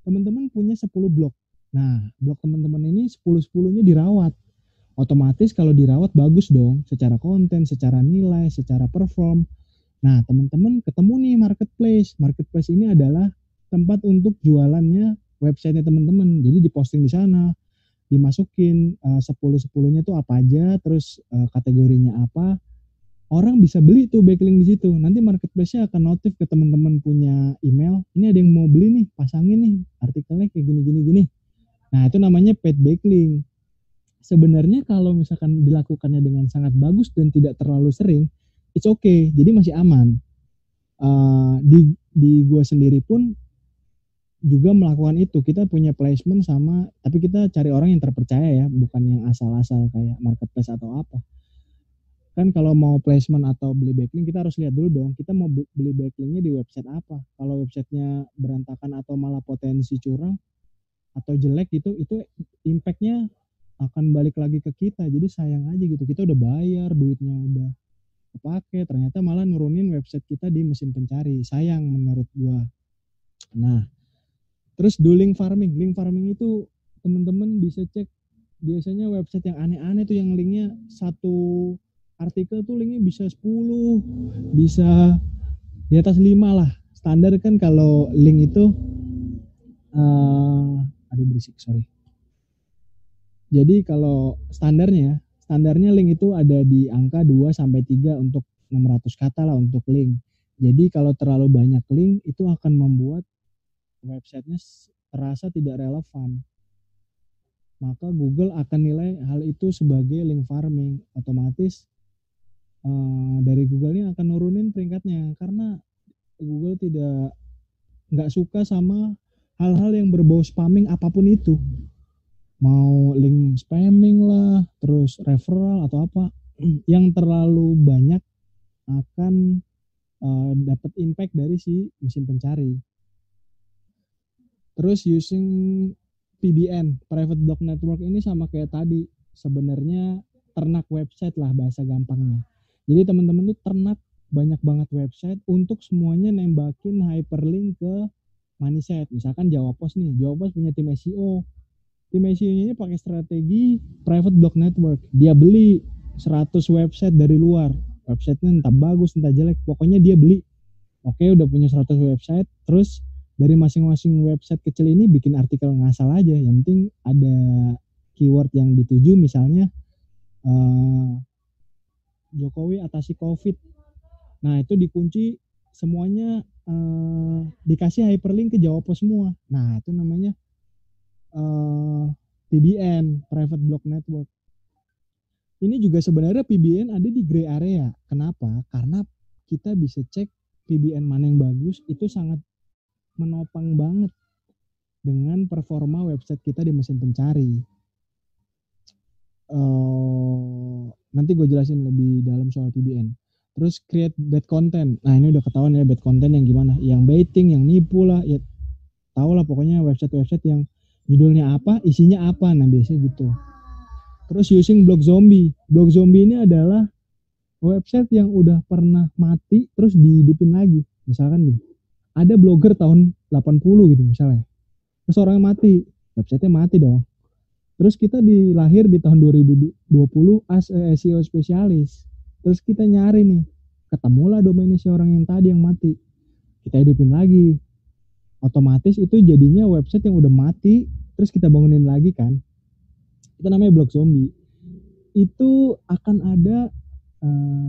teman-teman punya 10 blog. Nah, blog teman-teman ini 10-10-nya dirawat. Otomatis kalau dirawat bagus dong, secara konten, secara nilai, secara perform. Nah, teman-teman ketemu nih marketplace. Marketplace ini adalah tempat untuk jualannya website-nya teman-teman. Jadi diposting di sana, dimasukin 10-10-nya tuh apa aja, terus kategorinya apa. Orang bisa beli tuh backlink di situ. Nanti marketplace-nya akan notif ke teman-teman punya email. Ini ada yang mau beli nih, pasangin nih artikelnya kayak gini. Nah, itu namanya paid backlink. Sebenarnya kalau misalkan dilakukannya dengan sangat bagus dan tidak terlalu sering, it's okay. Jadi masih aman. Di gua sendiri pun juga melakukan itu. Kita punya placement sama, tapi kita cari orang yang terpercaya ya, bukan yang asal-asal kayak marketplace atau apa. Kan kalau mau placement atau beli backlink kita harus lihat dulu dong, kita mau beli backlinknya di website apa. Kalau websitenya berantakan atau malah potensi curang atau jelek gitu, itu impactnya akan balik lagi ke kita. Jadi sayang aja gitu, kita udah bayar, duitnya udah kepake, ternyata malah nurunin website kita di mesin pencari. Sayang menurut gua. Nah, terus do link farming. Link farming itu teman-teman bisa cek, biasanya website yang aneh-aneh tuh yang linknya satu artikel tuh linknya bisa 10, bisa di atas 5 lah. Standar kan kalau link itu berisik, sorry. Jadi kalau standarnya link itu ada di angka 2 sampai 3 untuk 600 kata lah untuk link. Jadi kalau terlalu banyak link itu akan membuat websitenya terasa tidak relevan. Maka Google akan nilai hal itu sebagai link farming. Otomatis dari Google ini akan nurunin peringkatnya karena Google nggak suka sama hal-hal yang berbau spamming apapun itu. Mau link spamming lah, terus referral atau apa yang terlalu banyak akan dapat impact dari si mesin pencari. Terus using PBN, Private Block Network ini sama kayak tadi, sebenarnya ternak website lah bahasa gampangnya. Jadi teman-teman tuh ternak banyak banget website untuk semuanya nembakin hyperlink ke money site. Misalkan Jawa Pos nih, Jawa Pos punya tim SEO. Tim SEO-nya ini pakai strategi Private Block Network. Dia beli 100 website dari luar. Websitenya entah bagus, entah jelek, pokoknya dia beli. Oke, udah punya 100 website, terus dari masing-masing website kecil ini bikin artikel ngasal aja. Yang penting ada keyword yang dituju, misalnya Jokowi atasi COVID. Nah, itu dikunci semuanya, dikasih hyperlink ke Jawa Pos semua. Nah, itu namanya PBN, Private Block Network. Ini juga sebenarnya PBN ada di gray area. Kenapa? Karena kita bisa cek PBN mana yang bagus, itu sangat menopang banget dengan performa website kita di mesin pencari. Nanti gue jelasin lebih dalam soal PBN. Terus create bad content. Nah, ini udah ketahuan ya bad content yang gimana, yang baiting, yang nipu lah, ya tau lah pokoknya website-website yang judulnya apa, isinya apa. Nah, biasanya gitu. Terus using blog zombie. Blog zombie ini adalah website yang udah pernah mati terus dihidupin lagi. Misalkan nih, ada blogger tahun 80 gitu misalnya. Terus orangnya mati, websitenya mati dong. Terus kita dilahir di tahun 2020 as SEO spesialis. Terus kita nyari nih, ketemulah domainnya si orang yang tadi yang mati. Kita hidupin lagi. otomatis itu jadinya website yang udah mati terus kita bangunin lagi kan. Itu namanya blog zombie. Itu akan ada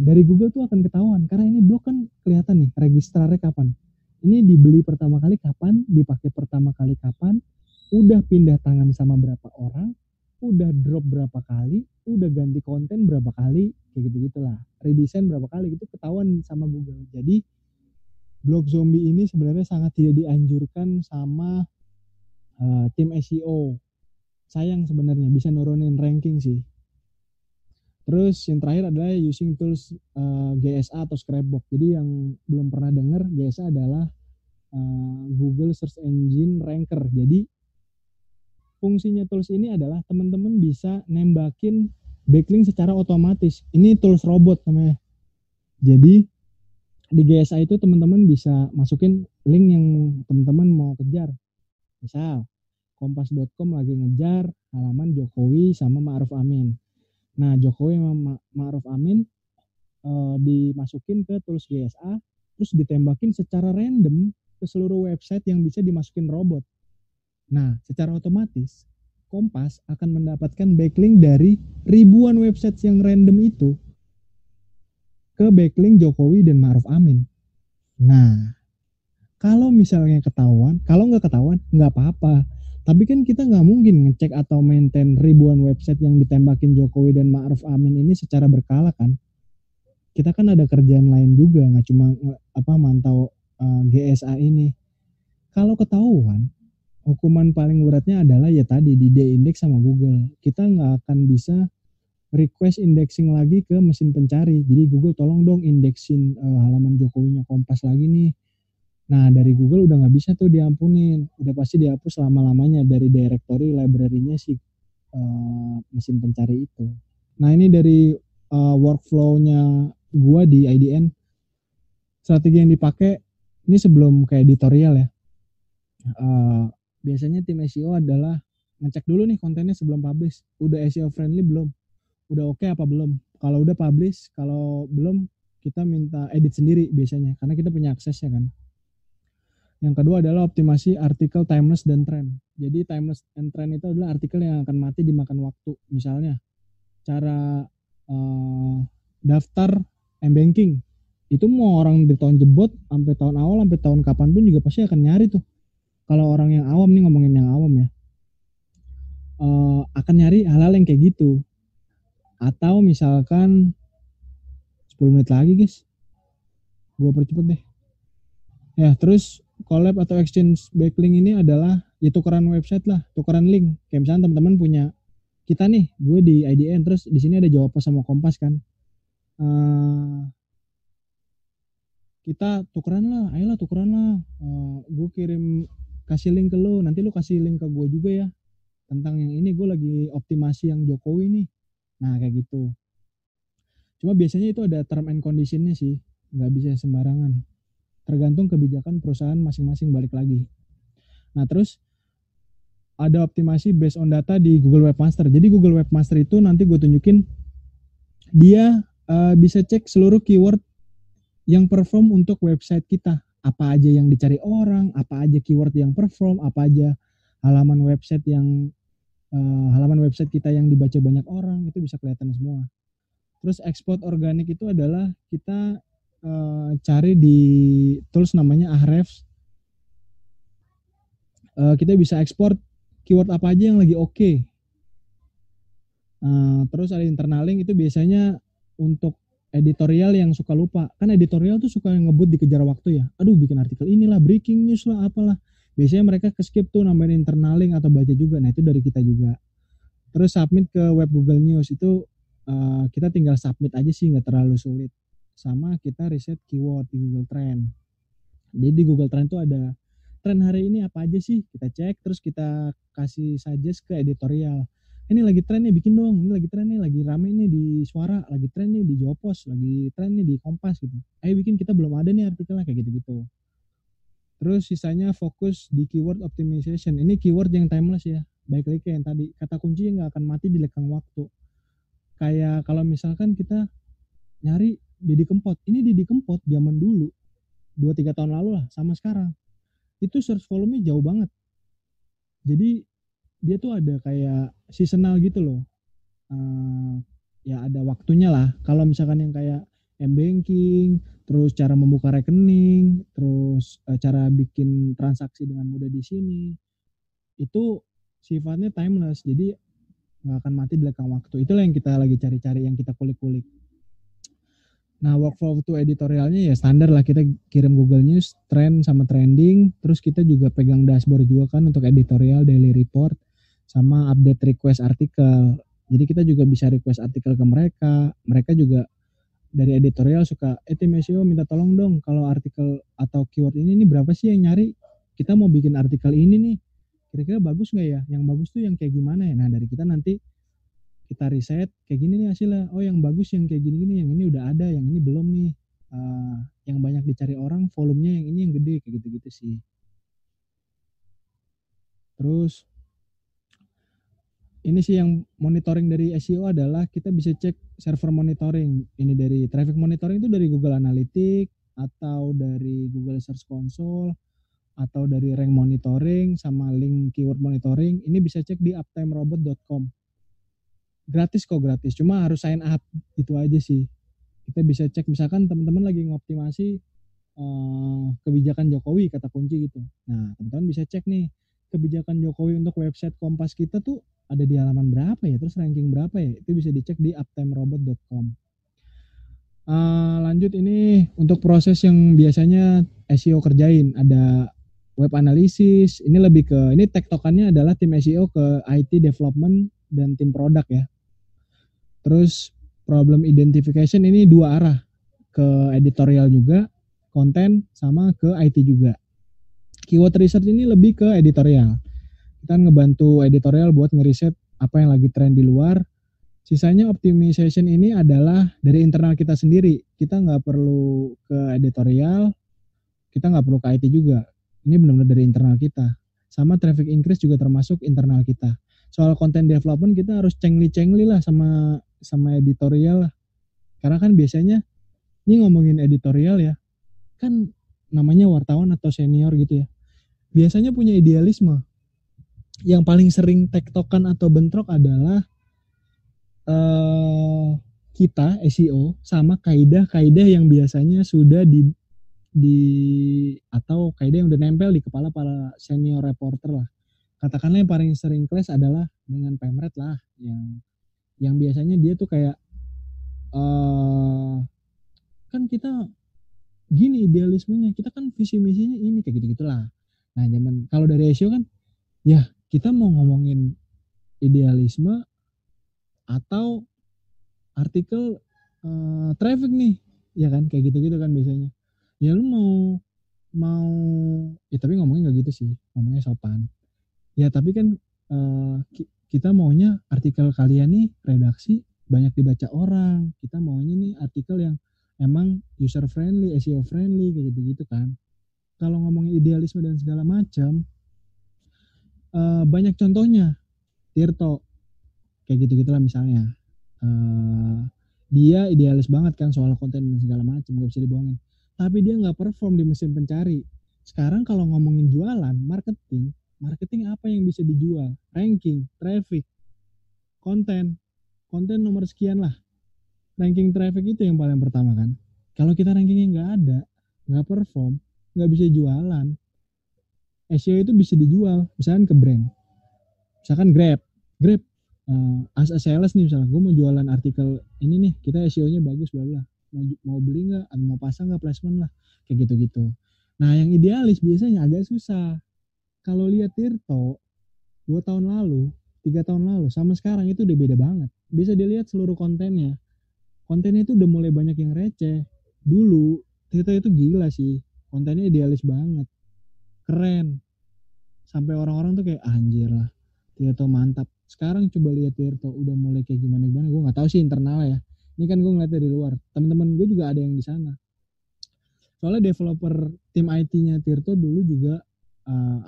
dari Google tuh akan ketahuan karena ini blog kan kelihatan nih registrarnya kapan. Ini dibeli pertama kali kapan, dipakai pertama kali kapan, udah pindah tangan sama berapa orang, udah drop berapa kali, udah ganti konten berapa kali, kayak gitu-gitulah. Redesign berapa kali itu ketahuan sama Google. Jadi blog zombie ini sebenarnya sangat tidak dianjurkan sama tim SEO. Sayang sebenarnya bisa nurunin ranking sih. Terus yang terakhir adalah using tools GSA atau Scrapbook. Jadi yang belum pernah dengar, GSA adalah Google Search Engine Ranker. Jadi fungsinya tools ini adalah teman-teman bisa nembakin backlink secara otomatis. Ini tools robot namanya. Jadi di GSA itu teman-teman bisa masukin link yang teman-teman mau kejar. Misal kompas.com lagi ngejar halaman Jokowi sama Ma'ruf Amin. Nah, Jokowi sama Ma'ruf Amin dimasukin ke tools GSA, terus ditembakin secara random ke seluruh website yang bisa dimasukin robot. Nah, secara otomatis Kompas akan mendapatkan backlink dari ribuan website yang random itu ke backlink Jokowi dan Ma'ruf Amin. Nah, kalau misalnya ketahuan, kalau nggak ketahuan nggak apa-apa. Tapi kan kita nggak mungkin ngecek atau maintain ribuan website yang ditembakin Jokowi dan Ma'ruf Amin ini secara berkala kan. Kita kan ada kerjaan lain juga, nggak cuma mantau GSA ini. Kalau ketahuan, hukuman paling beratnya adalah ya tadi di de-index sama Google. Kita nggak akan bisa request indexing lagi ke mesin pencari. Jadi Google tolong dong indexin halaman Jokowinya Kompas lagi nih. Nah dari Google udah nggak bisa tuh diampunin, udah pasti dihapus selama-lamanya dari directory library-nya si mesin pencari itu. Nah ini dari workflow-nya gua di IDN, strategi yang dipakai ini sebelum kayak editorial ya. Biasanya tim SEO adalah ngecek dulu nih kontennya sebelum publish, udah SEO friendly belum, udah oke apa belum. Kalau udah publish, kalau belum kita minta edit sendiri biasanya karena kita punya aksesnya kan. Yang kedua adalah optimasi artikel timeless dan trend. Jadi timeless and trend itu adalah artikel yang akan mati dimakan waktu. Misalnya cara daftar m-banking. Itu mau orang di tahun jebot sampai tahun awal sampai tahun kapan pun juga pasti akan nyari tuh. Kalau orang yang awam nih, ngomongin yang awam ya, akan nyari hal-hal yang kayak gitu. Atau misalkan 10 menit lagi guys, gue percepet deh. Ya terus collab atau exchange backlink ini adalah ya tukeran website lah, tukeran link. Kayak misalnya teman-teman punya kita nih, gue di IDN, terus di sini ada Jawaban sama Kompas kan. Kita tukeran lah, ayolah tukeran lah. Gue kirim kasih link ke lo, nanti lo kasih link ke gue juga ya. Tentang yang ini gue lagi optimasi yang Jokowi nih. Nah kayak gitu. Cuma biasanya itu ada term and conditionnya sih, nggak bisa sembarangan. Tergantung kebijakan perusahaan masing-masing balik lagi. Nah terus ada optimasi based on data di Google Webmaster. Jadi Google Webmaster itu nanti gue tunjukin dia bisa cek seluruh keyword yang perform untuk website kita. Apa aja yang dicari orang, apa aja keyword yang perform, apa aja halaman website kita yang dibaca banyak orang, itu bisa kelihatan semua. Terus export organik itu adalah kita cari di tools namanya Ahrefs. Kita bisa ekspor keyword apa aja yang lagi oke. Terus ada internal link, itu biasanya untuk editorial yang suka lupa. Kan editorial tuh suka ngebut dikejar waktu ya. Aduh bikin artikel inilah, breaking news lah, apalah. Biasanya mereka skip tuh nambahin internal link atau baca juga. Nah itu dari kita juga. Terus submit ke web Google News itu kita tinggal submit aja sih, nggak terlalu sulit. Sama kita riset keyword di Google Trend. Jadi di Google Trend tuh ada tren hari ini apa aja sih, kita cek, terus kita kasih suggest ke editorial. Ini lagi tren nih, bikin dong. Ini lagi tren nih, lagi rame nih di Suara, lagi tren nih di Jopos, lagi tren nih di Kompas gitu. Ayo bikin, kita belum ada nih artikelnya, kayak gitu-gitu. Terus sisanya fokus di keyword optimization. Ini keyword yang timeless ya. Baik lagi kayak yang tadi, kata kunci yang nggak akan mati di lekang waktu. Kayak kalau misalkan kita nyari Didi Kempot. Ini Didi Kempot zaman dulu, 2-3 tahun lalu lah, sama sekarang. itu search volume-nya jauh banget. Jadi dia tuh ada kayak seasonal gitu loh. Ya ada waktunya lah. Kalau misalkan yang kayak m-banking, terus cara membuka rekening, terus cara bikin transaksi dengan mudah di sini, itu sifatnya timeless. Jadi nggak akan mati di belakang waktu. Itulah yang kita lagi cari-cari, yang kita kulik-kulik. Nah, workflow to editorialnya ya standar lah, kita kirim Google News, trend sama trending, terus kita juga pegang dashboard juga kan untuk editorial, daily report, sama update request artikel. Jadi kita juga bisa request artikel ke mereka, mereka juga dari editorial suka, tim SEO minta tolong dong kalau artikel atau keyword ini nih berapa sih yang nyari, kita mau bikin artikel ini nih, kira-kira bagus nggak ya, yang bagus tuh yang kayak gimana ya. Nah dari kita nanti kita riset kayak gini nih hasilnya, oh yang bagus yang kayak gini-gini, yang ini udah ada, yang ini belum nih, yang banyak dicari orang, volumenya yang ini yang gede, kayak gitu-gitu sih. Terus ini sih yang monitoring dari SEO adalah kita bisa cek server monitoring. Ini dari traffic monitoring itu dari Google Analytics atau dari Google Search Console atau dari rank monitoring sama link keyword monitoring. Ini bisa cek di uptimerobot.com. Gratis kok, gratis. Cuma harus sign up, itu aja sih. Kita bisa cek misalkan teman-teman lagi ngoptimasi kebijakan Jokowi kata kunci gitu. Nah, teman-teman bisa cek nih kebijakan Jokowi untuk website Kompas kita tuh ada di halaman berapa ya, terus ranking berapa ya, itu bisa dicek di uptimerobot.com. Lanjut, ini untuk proses yang biasanya SEO kerjain, ada web analysis, ini lebih ke, ini tektokannya adalah tim SEO ke IT development dan tim produk ya. Terus problem identification ini dua arah, ke editorial juga, konten, sama ke IT juga. Keyword research ini lebih ke editorial. Kita ngebantu editorial buat ngeriset apa yang lagi tren di luar. Sisanya optimization ini adalah dari internal kita sendiri. Kita nggak perlu ke editorial, kita nggak perlu ke IT juga. Ini benar-benar dari internal kita. Sama traffic increase juga termasuk internal kita. Soal content development kita harus cengli-cengli lah sama editorial lah. Karena kan biasanya ini ngomongin editorial ya, kan namanya wartawan atau senior gitu ya. Biasanya punya idealisme. Yang paling sering tektokan atau bentrok adalah kita SEO sama kaidah-kaidah yang biasanya sudah di atau kaidah yang udah nempel di kepala para senior reporter lah. Katakanlah yang paling sering clash adalah dengan Pemret lah, yang biasanya dia tuh kayak kan kita gini idealismenya, kita kan visi misinya ini, kayak gitu-gitulah. Nah, zaman kalau dari SEO kan ya kita mau ngomongin idealisme atau artikel traffic nih, ya kan, kayak gitu-gitu kan biasanya. Ya lu mau ya tapi ngomongnya nggak gitu sih, ngomongnya sopan. Ya tapi kan kita maunya artikel kalian nih redaksi banyak dibaca orang. Kita maunya nih artikel yang emang user friendly, SEO friendly, kayak gitu-gitu kan. Kalau ngomongin idealisme dan segala macam, banyak contohnya. Tirto, kayak gitu-gitulah misalnya. Dia idealis banget kan soal konten dan segala macam, gak bisa dibohongin. Tapi dia nggak perform di mesin pencari. Sekarang kalau ngomongin jualan, marketing apa yang bisa dijual? Ranking, traffic, konten nomor sekian lah. Ranking traffic itu yang paling pertama kan. Kalau kita rankingnya nggak ada, nggak perform, nggak bisa jualan. SEO itu bisa dijual, misalkan ke brand. Misalkan Grab, as a sales nih misalnya, gue mau jualan artikel ini nih, kita SEO-nya bagus, bla bla. Mau beli nggak, atau mau pasang nggak placement lah, kayak gitu-gitu. Nah yang idealis biasanya agak susah. Kalau lihat Tirto 2 tahun lalu, 3 tahun lalu sama sekarang itu udah beda banget. Bisa dilihat seluruh kontennya itu udah mulai banyak yang receh. Dulu Tirto itu gila sih, kontennya idealis banget, keren, sampai orang-orang tuh kayak anjir lah, Tirto mantap. Sekarang coba lihat Tirto udah mulai kayak gimana, gue nggak tahu sih internal ya. Ini kan gue ngeliat dari luar. Teman-teman gue juga ada yang di sana. Soalnya developer tim IT-nya Tirto dulu juga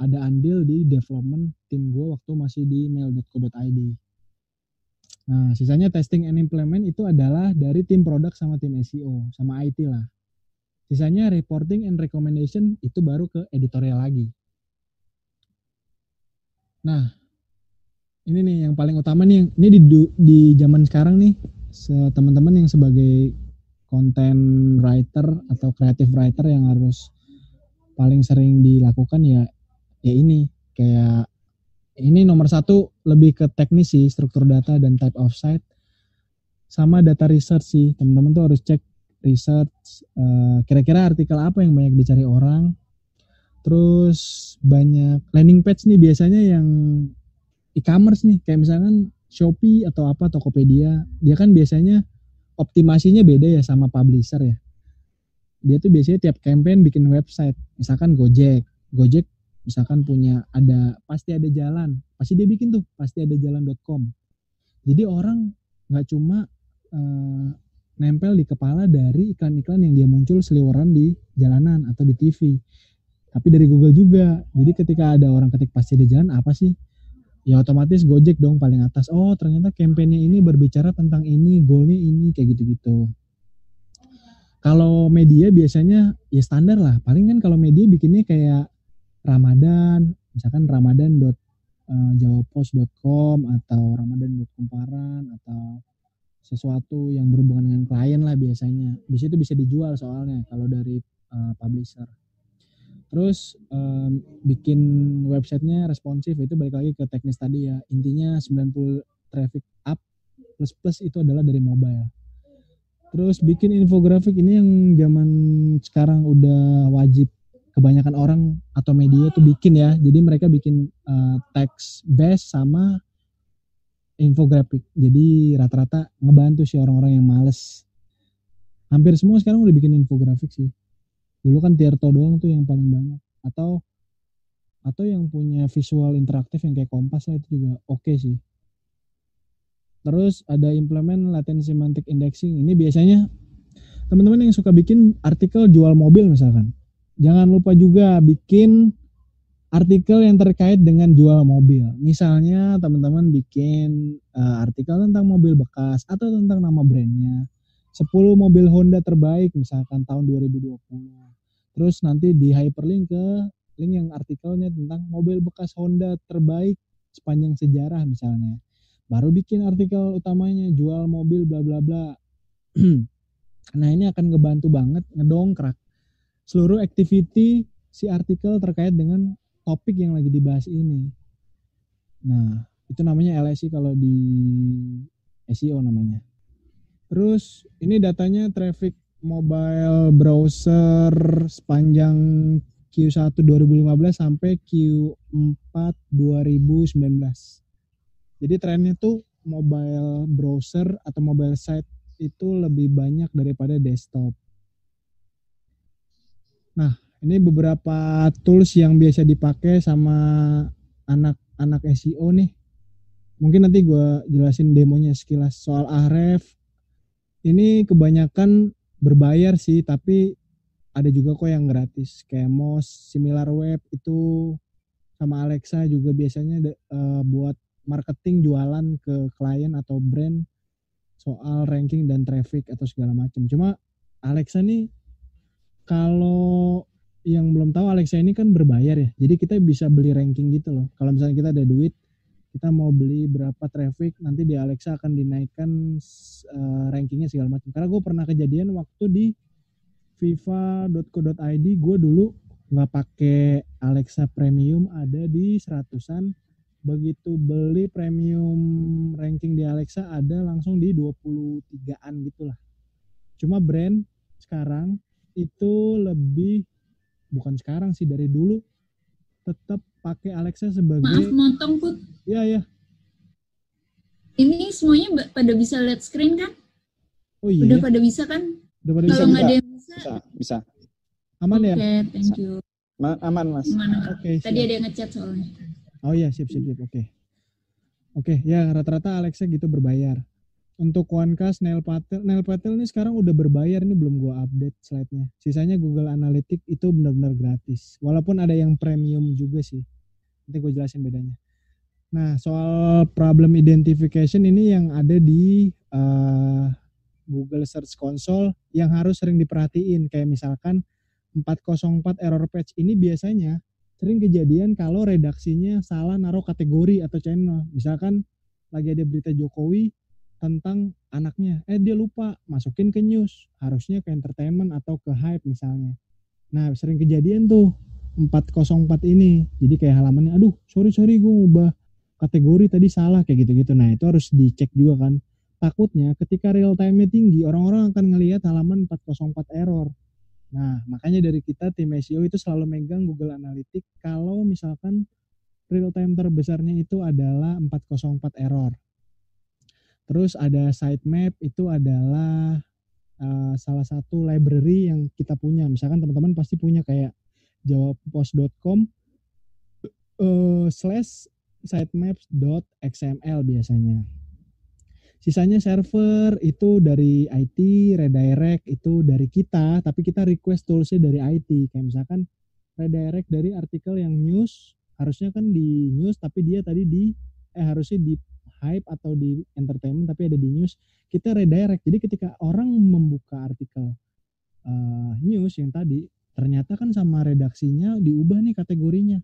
ada andil di development tim gue waktu masih di mail.co.id. Nah, sisanya testing and implement itu adalah dari tim produk sama tim SEO sama IT lah. Sisanya reporting and recommendation itu baru ke editorial lagi. Nah, ini nih yang paling utama nih, ini di zaman sekarang nih, teman-teman yang sebagai content writer atau creative writer yang harus paling sering dilakukan ya ini kayak ini nomor satu lebih ke teknis sih, struktur data dan type of site sama data research sih. Teman-teman tuh harus cek research kira-kira artikel apa yang banyak dicari orang. Terus banyak landing page nih biasanya yang e-commerce nih, kayak misalkan Shopee atau apa Tokopedia, dia kan biasanya optimasinya beda ya sama publisher ya. Dia tuh biasanya tiap campaign bikin website, misalkan Gojek misalkan punya pasti ada jalan, pasti dia bikin tuh pasti ada jalan.com. Jadi orang nggak cuma nempel di kepala dari iklan-iklan yang dia muncul seliweran di jalanan atau di TV, tapi dari Google juga. Jadi ketika ada orang ketik pasti ada jalan apa sih, ya otomatis Gojek dong paling atas. Oh ternyata kampanye ini berbicara tentang ini, goalnya ini, kayak gitu-gitu. Kalau media biasanya ya standar lah, paling kan kalau media bikinnya kayak Ramadan, misalkan ramadan.jawapos.com atau ramadan.kumparan atau sesuatu yang berhubungan dengan klien lah biasanya. Bisa itu bisa dijual soalnya kalau dari publisher. Terus bikin websitenya responsif, itu balik lagi ke teknis tadi ya. Intinya 90 traffic up plus itu adalah dari mobile. Terus bikin infografik, ini yang zaman sekarang udah wajib kebanyakan orang atau media tuh bikin ya. Jadi mereka bikin text based sama infografik. Jadi rata-rata ngebantu sih orang-orang yang males. Hampir semua sekarang udah bikin infografik sih. Dulu kan Tirto doang tuh yang paling banyak. Atau yang punya visual interaktif yang kayak Kompas lah, itu juga oke sih. Terus ada implement latent semantic indexing. Ini biasanya teman-teman yang suka bikin artikel jual mobil misalkan, jangan lupa juga bikin artikel yang terkait dengan jual mobil. Misalnya teman-teman bikin artikel tentang mobil bekas atau tentang nama brandnya. 10 mobil Honda terbaik misalkan tahun 2020. Terus nanti di hyperlink ke link yang artikelnya tentang mobil bekas Honda terbaik sepanjang sejarah misalnya. Baru bikin artikel utamanya jual mobil bla bla bla. Nah, ini akan ngebantu banget ngedongkrak seluruh activity si artikel terkait dengan topik yang lagi dibahas ini. Nah, itu namanya LSI kalau di SEO namanya. Terus ini datanya traffic mobile browser sepanjang Q1 2015 sampai Q4 2019. Jadi trennya tuh mobile browser atau mobile site itu lebih banyak daripada desktop. Nah, ini beberapa tools yang biasa dipakai sama anak-anak SEO nih. Mungkin nanti gue jelasin demonya sekilas. Soal Ahref, ini kebanyakan berbayar sih, tapi ada juga kok yang gratis. Kayak Moz, SimilarWeb itu sama Alexa juga biasanya buat marketing jualan ke klien atau brand soal ranking dan traffic atau segala macam. Cuma Alexa nih, kalau yang belum tahu, Alexa ini kan berbayar ya. Jadi kita bisa beli ranking gitu loh. Kalau misalnya kita ada duit, kita mau beli berapa traffic, nanti di Alexa akan dinaikkan rankingnya segala macam. Karena gue pernah kejadian waktu di viva.co.id, gue dulu nggak pakai Alexa Premium, ada di 100-an. Begitu beli premium ranking di Alexa ada langsung di 23-an gitulah. Cuma brand sekarang itu lebih, bukan sekarang sih, dari dulu tetap pakai Alexa sebagai. Maaf motong Put. Iya. Ini semuanya pada bisa lihat screen kan? Oh iya. Udah pada bisa kan? Udah pada Kalau nggak ada yang bisa. Aman ya? Oke, thank you. Aman Mas. Oke. Tadi ada yang ngechat soalnya. Oh iya, sip. Oke, ya rata-rata Alexa gitu berbayar. Untuk OneCast, Nailpatel ini sekarang udah berbayar, ini belum gua update slide-nya. Sisanya Google Analytics itu benar-benar gratis. Walaupun ada yang premium juga sih. Nanti gue jelasin bedanya. Nah, soal problem identification ini yang ada di Google Search Console yang harus sering diperhatiin. Kayak misalkan 404 error page ini biasanya sering kejadian kalau redaksinya salah naruh kategori atau channel. Misalkan lagi ada berita Jokowi tentang anaknya, dia lupa masukin ke news, harusnya ke entertainment atau ke hype misalnya. Nah, sering kejadian tuh 404 ini. Jadi kayak halamannya, aduh sorry gue ngubah kategori tadi salah kayak gitu-gitu. Nah, itu harus dicek juga kan. Takutnya ketika real time-nya tinggi, orang-orang akan ngelihat halaman 404 error. Nah, makanya dari kita tim SEO itu selalu megang Google Analytics kalau misalkan real time terbesarnya itu adalah 404 error. Terus ada sitemap, itu adalah salah satu library yang kita punya. Misalkan teman-teman pasti punya kayak jawabpost.com /sitemaps.xml biasanya. Sisanya server itu dari IT, redirect itu dari kita, tapi kita request toolsnya dari IT. Kayak misalkan redirect dari artikel yang news, harusnya kan di news tapi dia tadi harusnya di hype atau di entertainment tapi ada di news. Kita redirect. Jadi ketika orang membuka artikel news yang tadi, ternyata kan sama redaksinya diubah nih kategorinya.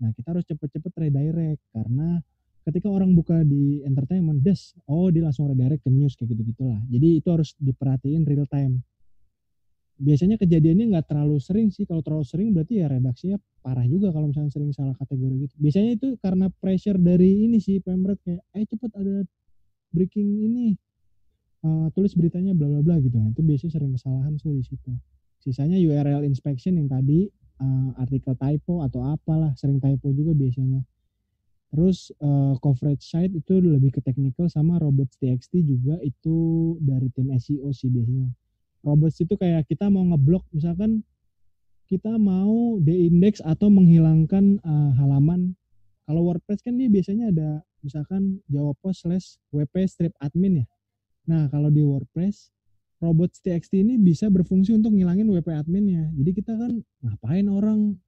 Nah, kita harus cepet-cepet redirect karena ketika orang buka di entertainment, dia langsung redirect ke news kayak gitu-gitulah. Jadi itu harus diperhatiin real time. Biasanya kejadiannya nggak terlalu sering sih. Kalau terlalu sering berarti ya redaksinya parah juga kalau misalnya sering salah kategori gitu. Biasanya itu karena pressure dari ini sih, pemret kayak, cepet ada breaking ini, tulis beritanya bla bla bla gitu. Itu biasanya sering kesalahan di situ. Sisanya URL inspection yang tadi, artikel typo atau apalah, sering typo juga biasanya. Terus coverage site itu lebih ke technical, sama robots.txt juga itu dari tim SEO sih biasanya. Robots itu kayak kita mau ngeblok, misalkan kita mau de-index atau menghilangkan halaman. Kalau WordPress kan dia biasanya ada misalkan jawabpost/wp-admin ya. Nah, kalau di WordPress robots.txt ini bisa berfungsi untuk ngilangin WP adminnya. Jadi kita kan ngapain orang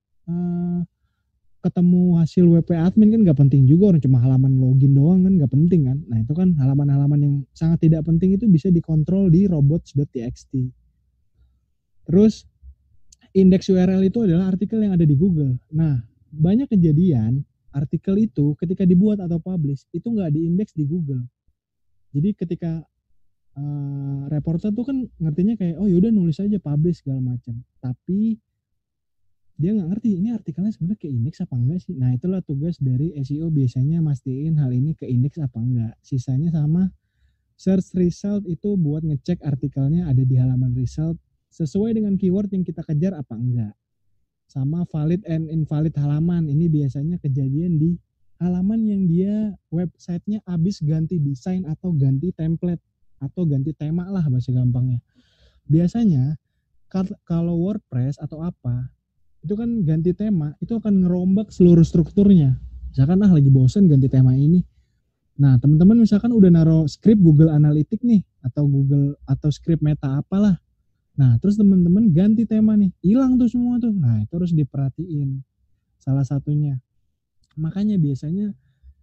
ketemu hasil WP admin kan nggak penting juga, orang cuma halaman login doang kan nggak penting kan. Nah, itu kan halaman-halaman yang sangat tidak penting itu bisa dikontrol di robots.txt. Terus indeks URL itu adalah artikel yang ada di Google. Nah, banyak kejadian artikel itu ketika dibuat atau publish itu nggak diindeks di Google. Jadi ketika reporter tuh kan ngertinya kayak, yaudah nulis aja publish segala macam, tapi dia nggak ngerti ini artikelnya sebenarnya ke indeks apa enggak sih. Nah, itulah tugas dari SEO, biasanya mastiin hal ini ke indeks apa enggak. Sisanya sama search result itu buat ngecek artikelnya ada di halaman result sesuai dengan keyword yang kita kejar apa enggak. Sama valid and invalid halaman, ini biasanya kejadian di halaman yang dia websitenya habis ganti desain atau ganti template atau ganti tema lah bahasa gampangnya. Biasanya kalau WordPress atau apa itu kan ganti tema itu akan ngerombak seluruh strukturnya. Misalkan lagi bosen ganti tema ini. Nah, teman-teman misalkan udah naruh script Google Analytics nih atau Google atau script Meta apalah. Nah, terus teman-teman ganti tema nih, hilang tuh semua tuh. Nah, itu harus diperhatiin salah satunya. Makanya biasanya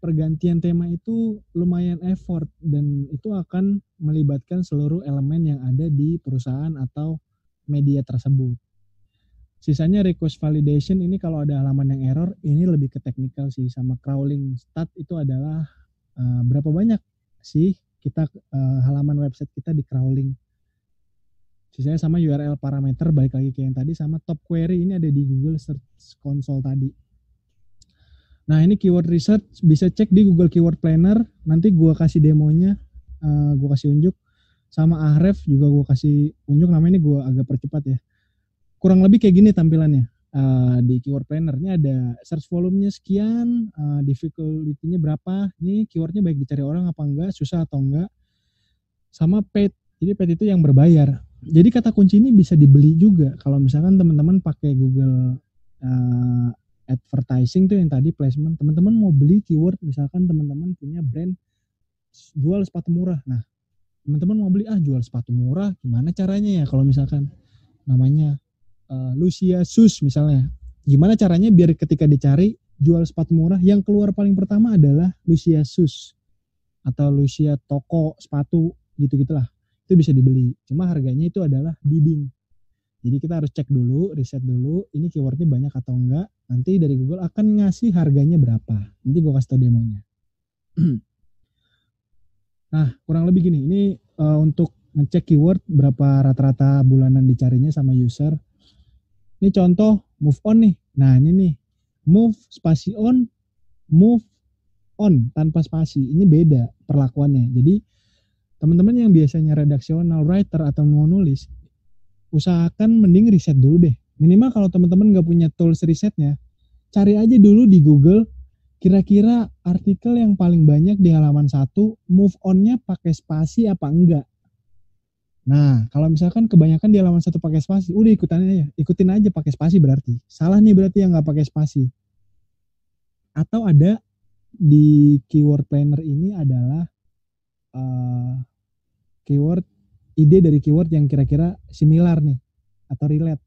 pergantian tema itu lumayan effort dan itu akan melibatkan seluruh elemen yang ada di perusahaan atau media tersebut. Sisanya request validation, ini kalau ada halaman yang error, ini lebih ke technical sih. Sama crawling stat itu adalah berapa banyak sih kita halaman website kita di crawling. Sisanya sama URL parameter, balik lagi ke yang tadi, sama top query ini ada di Google Search Console tadi. Nah, ini keyword research bisa cek di Google Keyword Planner, nanti gua kasih demonya, gua kasih unjuk. Sama Ahref juga gua kasih unjuk, namanya ini gua agak percepat ya. Kurang lebih kayak gini tampilannya. Di keyword planner ini ada search volume-nya sekian, difficulty-nya berapa, ini keywordnya baik dicari orang apa enggak, susah atau enggak, sama paid. Jadi paid itu yang berbayar. Jadi kata kunci ini bisa dibeli juga. Kalau misalkan teman-teman pakai Google advertising tuh yang tadi placement, teman-teman mau beli keyword, misalkan teman-teman punya brand jual sepatu murah. Nah, teman-teman mau beli jual sepatu murah, gimana caranya ya kalau misalkan namanya Lucia Shoes misalnya. Gimana caranya biar ketika dicari jual sepatu murah yang keluar paling pertama adalah Lucia Shoes atau Lucia toko sepatu gitu-gitulah. Itu bisa dibeli. Cuma harganya itu adalah bidding. Jadi kita harus cek dulu, riset dulu, ini keywordnya banyak atau enggak. Nanti dari Google akan ngasih harganya berapa. Nanti gue kasih tau demonya. Nah, kurang lebih gini. Ini untuk ngecek keyword berapa rata-rata bulanan dicarinya sama user. Ini contoh move on nih. Nah, ini nih. Move spasi on, move on tanpa spasi. Ini beda perlakuannya. Jadi, teman-teman yang biasanya redaksional writer atau mau nulis, usahakan mending riset dulu deh. Minimal kalau teman-teman nggak punya tools risetnya, cari aja dulu di Google kira-kira artikel yang paling banyak di halaman 1 move on-nya pakai spasi apa enggak. Nah, kalau misalkan kebanyakan di halaman 1 pakai spasi, udah ikutin aja pakai spasi berarti. Salah nih berarti yang nggak pakai spasi. Atau ada di keyword planner ini adalah keyword ide dari keyword yang kira-kira similar nih atau relate.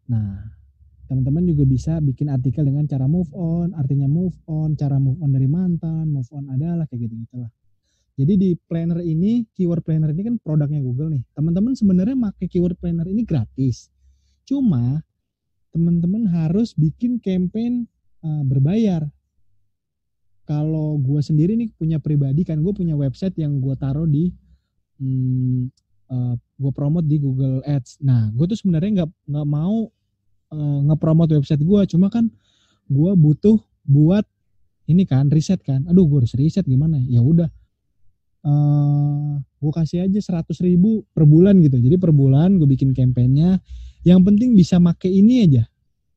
Nah, teman-teman juga bisa bikin artikel dengan cara move on, artinya move on, cara move on dari mantan, move on adalah kayak gitu-gitulah. Jadi di planner ini, keyword planner ini kan produknya Google nih. Teman-teman sebenarnya pakai keyword planner ini gratis. Cuma teman-teman harus bikin campaign berbayar. Kalau gue sendiri nih punya pribadi kan, gue punya website yang gue taruh di gue promote di Google Ads. Nah, gue tuh sebenarnya nggak mau ngepromote website gue, cuma kan gue butuh buat ini kan riset kan. Aduh, gue harus riset gimana? Ya udah, gue kasih aja 100.000 per bulan gitu. Jadi per bulan gue bikin campaignnya. Yang penting bisa make ini aja.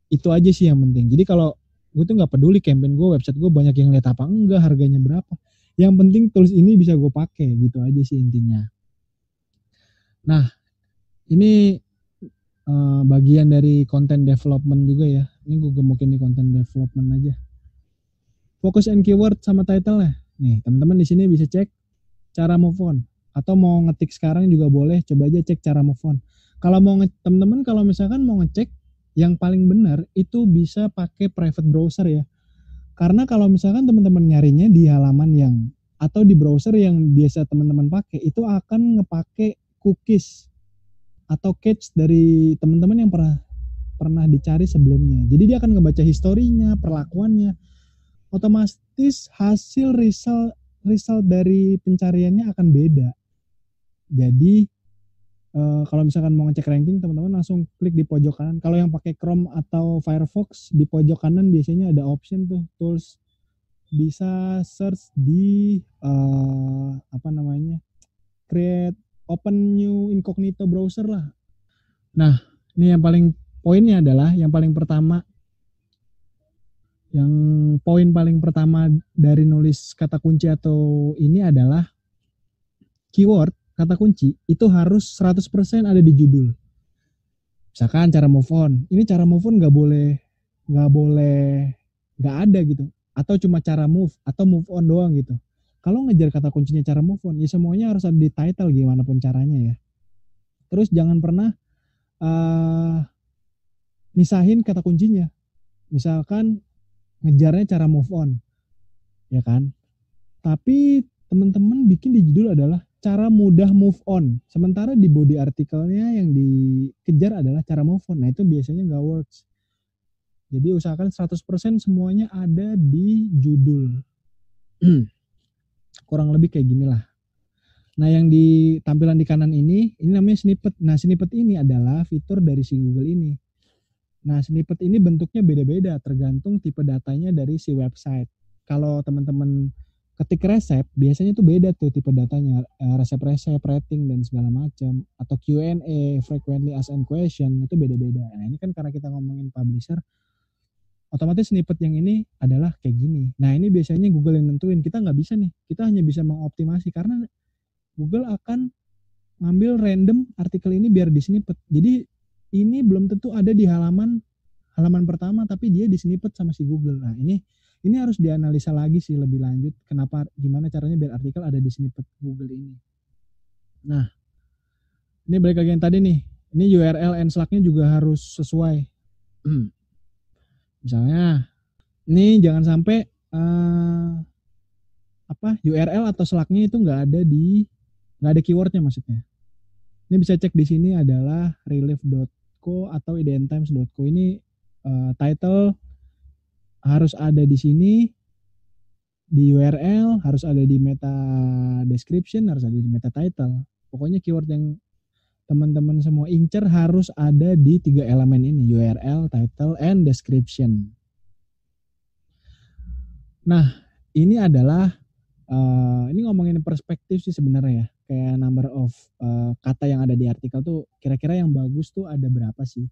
Itu aja sih yang penting. Jadi kalau gue tuh nggak peduli campaign gue, website gue banyak yang lihat apa enggak, harganya berapa. Yang penting tools ini bisa gue pakai, gitu aja sih intinya. Nah, ini bagian dari content development juga ya. Ini gue gemukin di content development aja. Fokus and keyword sama title-nya. Nih, teman-teman di sini bisa cek cara move on. Atau mau ngetik sekarang juga boleh, coba aja cek cara move on. Kalau mau teman-teman kalau misalkan mau ngecek yang paling benar itu bisa pakai private browser ya. Karena kalau misalkan teman-teman nyarinya di halaman yang atau di browser yang biasa teman-teman pakai, itu akan ngepake cookies atau cache dari teman-teman yang pernah dicari sebelumnya. Jadi dia akan ngebaca historinya, perlakuannya. Otomatis hasil result dari pencariannya akan beda. Jadi kalau misalkan mau ngecek ranking, teman-teman langsung klik di pojok kanan. Kalau yang pakai Chrome atau Firefox, di pojok kanan biasanya ada option tuh, tools. Bisa search di create open new incognito browser lah. Nah, ini yang paling poinnya adalah yang paling pertama, yang poin paling pertama dari nulis kata kunci atau ini adalah keyword kata kunci itu harus 100% ada di judul. Misalkan cara move on, ini cara move on nggak ada gitu, atau cuma cara move atau move on doang gitu. Kalau ngejar kata kuncinya cara move on, ya semuanya harus ada di title gimana pun caranya ya. Terus jangan pernah misahin kata kuncinya. Misalkan ngejarnya cara move on, ya kan? Tapi teman-teman bikin di judul adalah cara mudah move on. Sementara di body artikelnya yang dikejar adalah cara move on. Nah itu biasanya nggak works. Jadi usahakan 100% semuanya ada di judul. Kurang lebih kayak gini lah. Nah yang di tampilan di kanan ini namanya snippet. Nah snippet ini adalah fitur dari si Google ini. Nah snippet ini bentuknya beda-beda tergantung tipe datanya dari si website. Kalau teman-teman ketik resep, biasanya tuh beda tuh tipe datanya. Resep-resep, rating dan segala macam. Atau Q&A, frequently asked question, itu beda-beda. Nah ini kan karena kita ngomongin publisher, otomatis snippet yang ini adalah kayak gini. Nah ini biasanya Google yang nentuin. Kita nggak bisa nih. Kita hanya bisa mengoptimasi karena Google akan ngambil random artikel ini biar di snippet. Jadi ini belum tentu ada di halaman pertama, tapi dia di snippet sama si Google. Nah ini harus dianalisa lagi sih lebih lanjut. Gimana caranya biar artikel ada di snippet Google ini. Nah ini balik lagi yang tadi nih. Ini URL and slug-nya juga harus sesuai. Misalnya, ini jangan sampai URL atau slug-nya itu nggak ada keywordnya maksudnya. Ini bisa cek di sini adalah relief idntimes.co atau idntimes.co ini title harus ada di sini, di URL harus ada di meta description, harus ada di meta title. Pokoknya keyword yang teman-teman semua incer harus ada di 3 elemen ini, URL, title, and description. Nah, ini adalah ini ngomongin perspektif sih sebenarnya ya. Kayak number of kata yang ada di artikel tuh kira-kira yang bagus tuh ada berapa sih?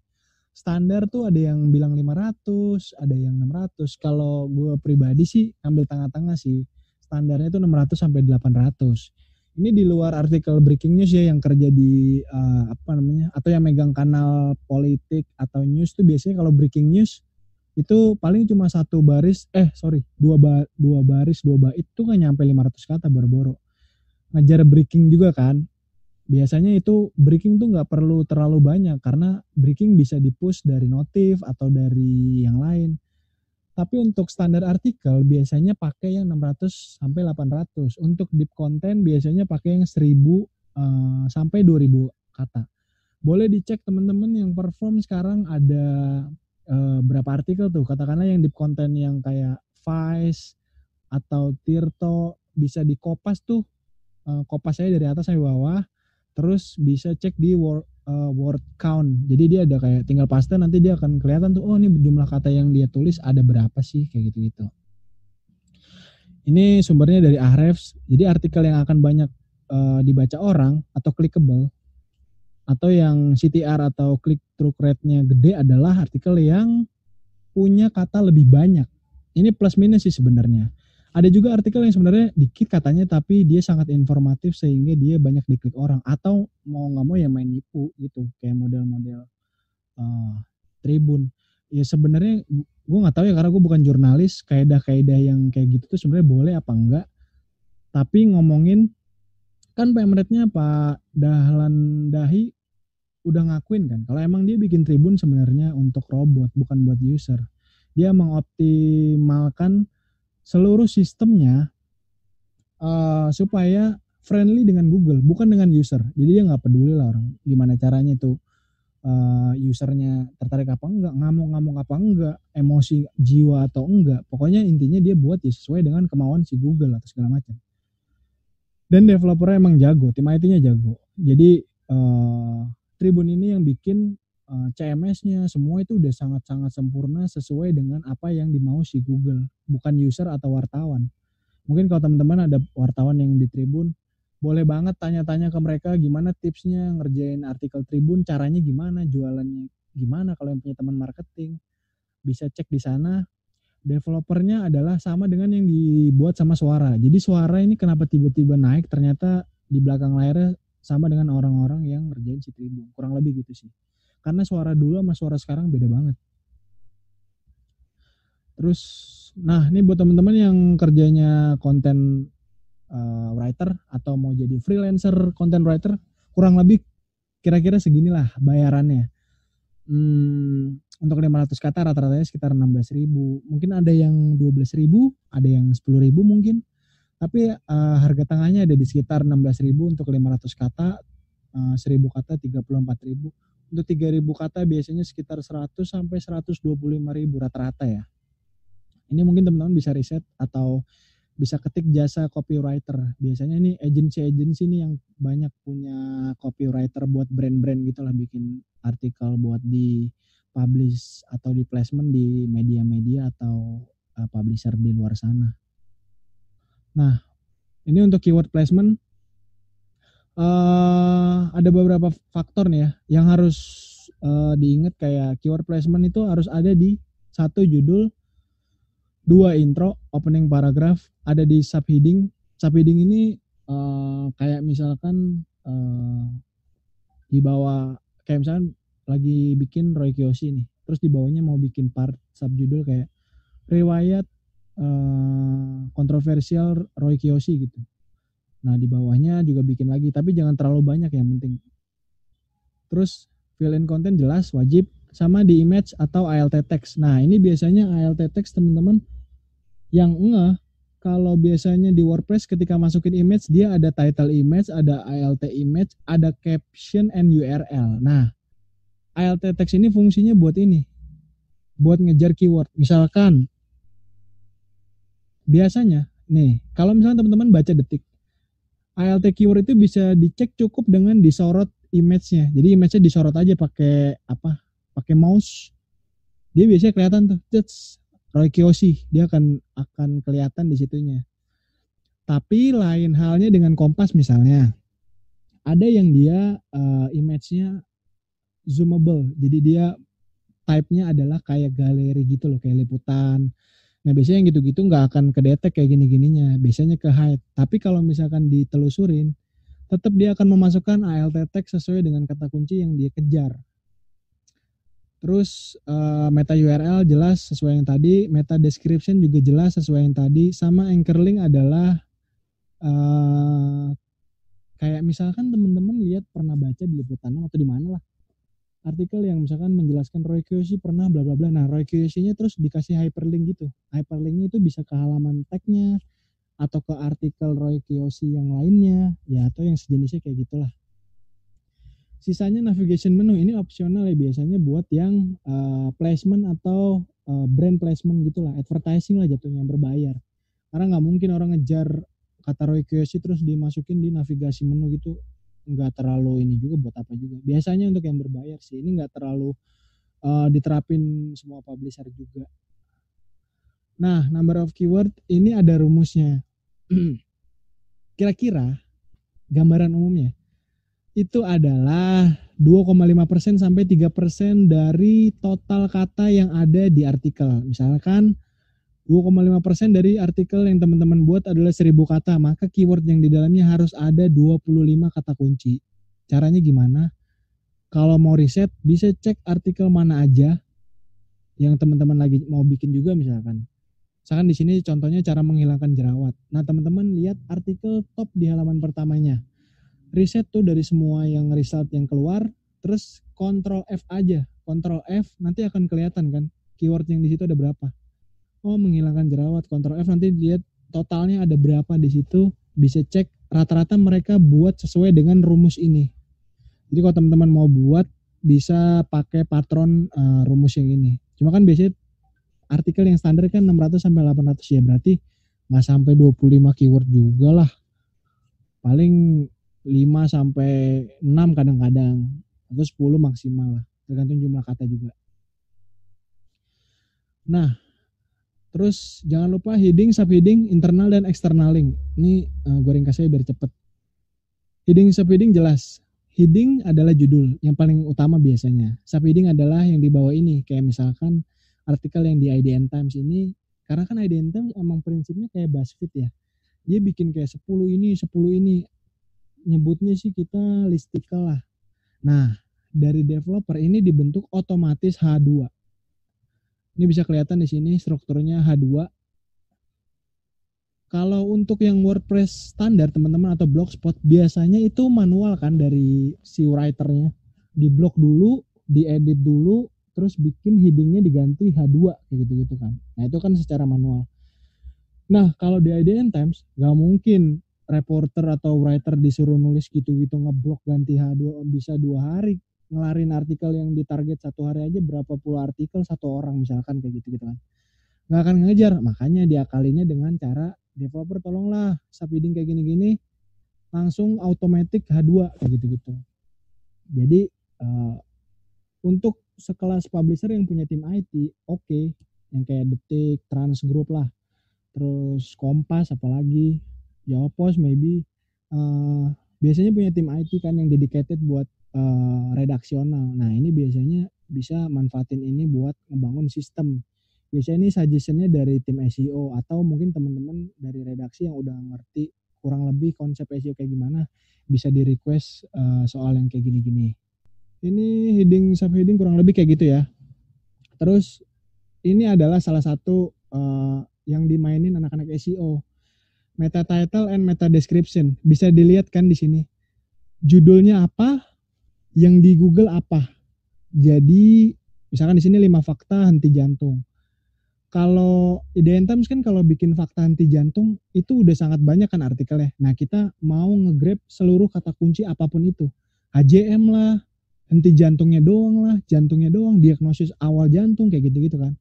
Standar tuh ada yang bilang 500, ada yang 600. Kalau gue pribadi sih ambil tengah-tengah sih. Standarnya itu 600 sampai 800. Ini di luar artikel breaking news ya, yang kerja di atau yang megang kanal politik atau news tuh biasanya kalau breaking news itu paling cuma dua baris, 2 bait tuh kan nyampe 500 kata boro-boro. Ngajar breaking juga kan. Biasanya itu breaking tuh nggak perlu terlalu banyak karena breaking bisa di-push dari notif atau dari yang lain. Tapi untuk standar artikel biasanya pakai yang 600 sampai 800. Untuk deep content biasanya pakai yang 1000 sampai 2000 kata. Boleh dicek teman-teman yang perform sekarang ada berapa artikel tuh. Katakanlah yang deep content yang kayak Vice atau Tirto bisa dikopas tuh. Kopas saya dari atas sampai bawah. Terus bisa cek di word count. Jadi dia ada kayak tinggal paste, nanti dia akan kelihatan tuh, oh ini jumlah kata yang dia tulis ada berapa sih, kayak gitu-gitu. Ini sumbernya dari Ahrefs. Jadi artikel yang akan banyak dibaca orang atau clickable atau yang CTR atau click through rate-nya gede adalah artikel yang punya kata lebih banyak. Ini plus minus sih sebenarnya. Ada juga artikel yang sebenarnya dikit katanya tapi dia sangat informatif sehingga dia banyak diklik orang, atau mau nggak mau ya main nipu gitu, kayak model-model Tribun. Ya sebenarnya gue nggak tahu ya karena gue bukan jurnalis, kaedah-kaedah yang kayak gitu tuh sebenarnya boleh apa enggak. Tapi ngomongin kan pemretnya Pak Dahlan Dahi udah ngakuin kan kalau emang dia bikin Tribun sebenarnya untuk robot bukan buat user. Dia mengoptimalkan seluruh sistemnya supaya friendly dengan Google, bukan dengan user. Jadi dia nggak peduli lah orang gimana caranya itu usernya tertarik apa enggak, ngamuk-ngamuk apa enggak, emosi jiwa atau enggak. Pokoknya intinya dia buat ya sesuai dengan kemauan si Google atau segala macam. Dan developernya emang jago, tim IT-nya jago. Jadi Tribun ini yang bikin CMS-nya semua itu udah sangat-sangat sempurna sesuai dengan apa yang dimau si Google, bukan user atau wartawan. Mungkin kalau teman-teman ada wartawan yang di Tribun, boleh banget tanya-tanya ke mereka gimana tipsnya ngerjain artikel Tribun, caranya gimana, jualannya gimana. Kalau yang punya teman marketing bisa cek di sana. Developernya adalah sama dengan yang dibuat sama Suara. Jadi Suara ini kenapa tiba-tiba naik, ternyata di belakang layarnya sama dengan orang-orang yang ngerjain si Tribun. Kurang lebih gitu sih. Karena Suara dulu sama Suara sekarang beda banget. Terus, nah ini buat teman-teman yang kerjanya content writer atau mau jadi freelancer content writer, kurang lebih kira-kira seginilah bayarannya. Untuk 500 kata rata-ratanya sekitar 16.000. Mungkin ada yang 12.000, ada yang 10.000 mungkin. Tapi harga tengahnya ada di sekitar 16.000 untuk 500 kata, 1.000 kata 34.000. Untuk 3.000 kata biasanya sekitar 100 sampai 125.000 rata-rata ya. Ini mungkin teman-teman bisa riset atau bisa ketik jasa copywriter. Biasanya ini agensi-agensi nih yang banyak punya copywriter buat brand-brand gitu lah, bikin artikel buat di publish atau di placement di media-media atau publisher di luar sana. Nah, ini untuk keyword placement ada beberapa faktor nih ya yang harus diingat. Kayak keyword placement itu harus ada di 1 judul, 2 intro, opening paragraph, ada di subheading. Subheading ini kayak misalkan di bawah, kayak misalkan lagi bikin Roy Kiyoshi nih, terus di bawahnya mau bikin part subjudul kayak riwayat kontroversial Roy Kiyoshi gitu. Nah di bawahnya juga bikin lagi, tapi jangan terlalu banyak yang penting. Terus fill in content jelas wajib, sama di image atau ALT text. Nah ini biasanya ALT text teman-teman yang kalau biasanya di WordPress ketika masukin image dia ada title image, ada ALT image, ada caption and URL. Nah alt text ini fungsinya buat ini, buat ngejar keyword. Misalkan biasanya nih, kalau misalnya teman-teman baca detik, alt keyword itu bisa dicek cukup dengan disorot image-nya. Jadi image-nya disorot aja pakai apa? Pakai mouse. Dia biasanya kelihatan tuh, Roy Kiyoshi, dia akan kelihatan di situnya. Tapi lain halnya dengan Kompas misalnya. Ada yang dia image-nya zoomable. Jadi dia type-nya adalah kayak galeri gitu loh, kayak liputan. Nah biasanya yang gitu-gitu nggak akan kedetek kayak gini-gininya. Biasanya ke hide. Tapi kalau misalkan ditelusurin, tetap dia akan memasukkan alt text sesuai dengan kata kunci yang dia kejar. Terus meta URL jelas sesuai yang tadi, meta description juga jelas sesuai yang tadi, sama anchor link adalah kayak misalkan teman-teman lihat pernah baca di liputan atau di mana lah artikel yang misalkan menjelaskan Roy Kiyoshi pernah bla bla bla. Nah Roy Kiyoshi-nya terus dikasih hyperlink gitu. Hyperlink-nya itu bisa ke halaman tag-nya atau ke artikel Roy Kiyoshi yang lainnya, ya atau yang sejenisnya kayak gitulah. Sisanya navigation menu ini opsional ya, biasanya buat yang placement atau brand placement gitulah, advertising lah jatuhnya, yang berbayar. Karena nggak mungkin orang ngejar kata Roy Kiyoshi terus dimasukin di navigasi menu gitu, nggak terlalu ini juga buat apa juga. Biasanya untuk yang berbayar sih, ini nggak terlalu diterapin semua publisher juga. Nah, number of keyword ini ada rumusnya. Kira-kira gambaran umumnya itu adalah 2,5% sampai 3% dari total kata yang ada di artikel. Misalkan 2,5% dari artikel yang teman-teman buat adalah 1000 kata, maka keyword yang di dalamnya harus ada 25 kata kunci. Caranya gimana? Kalau mau riset, bisa cek artikel mana aja yang teman-teman lagi mau bikin juga misalkan. Misalkan di sini contohnya cara menghilangkan jerawat. Nah, teman-teman lihat artikel top di halaman pertamanya. Riset tuh dari semua yang result yang keluar, terus Ctrl F aja. Ctrl F nanti akan kelihatan kan keyword yang di situ ada berapa. Oh, menghilangkan jerawat, Ctrl F nanti lihat totalnya ada berapa di situ, bisa cek rata-rata mereka buat sesuai dengan rumus ini. Jadi kalau teman-teman mau buat bisa pakai patron rumus yang ini. Cuma kan biasanya artikel yang standar kan 600 sampai 800 ya, berarti nggak sampai 25 keyword juga lah. Paling 5 sampai 6 kadang-kadang atau 10 maksimal lah, tergantung jumlah kata juga. Nah, terus jangan lupa heading, subheading, internal dan external link. Ini gue ringkas aja biar cepet. Heading, subheading jelas. Heading adalah judul yang paling utama biasanya. Subheading adalah yang di bawah ini. Kayak misalkan artikel yang di IDN Times ini, karena kan IDN Times emang prinsipnya kayak BuzzFeed ya. Dia bikin kayak 10 ini. Nyebutnya sih kita listicle lah. Nah, dari developer ini dibentuk otomatis H2. Ini bisa kelihatan di sini strukturnya H2. Kalau untuk yang WordPress standar teman-teman atau Blogspot biasanya itu manual kan dari si writernya. Di blog dulu, diedit dulu, terus bikin headingnya diganti H2 kayak gitu-gitu kan. Nah itu kan secara manual. Nah kalau di IDN Times nggak mungkin reporter atau writer disuruh nulis gitu-gitu ngeblok ganti H2 bisa 2 hari. Ngelarin artikel yang ditarget 1 hari aja berapa puluh artikel 1 orang misalkan kayak gitu kan, nggak akan ngejar. Makanya diakalinya dengan cara developer tolonglah subheading kayak gini-gini langsung automatic H2 kayak gitu. Jadi untuk sekelas publisher yang punya tim IT oke, yang kayak Detik, Transgroup lah, terus Kompas apalagi, Jawa Post maybe biasanya punya tim IT kan yang dedicated buat redaksional. Nah ini biasanya bisa manfaatin ini buat ngebangun sistem. Biasanya ini suggestionnya dari tim SEO atau mungkin teman-teman dari redaksi yang udah ngerti kurang lebih konsep SEO kayak gimana, bisa di request soal yang kayak gini-gini. Ini heading subheading kurang lebih kayak gitu ya. Terus ini adalah salah satu yang dimainin anak-anak SEO. Meta title and meta description. Bisa dilihat kan di sini. Judulnya apa, yang di Google apa. Jadi misalkan di sini 5 fakta henti jantung. Kalau IDN Times kan kalau bikin fakta henti jantung itu udah sangat banyak kan artikelnya. Nah kita mau nge-grab seluruh kata kunci apapun itu. HJM lah, henti jantungnya doang, diagnosis awal jantung kayak gitu-gitu kan.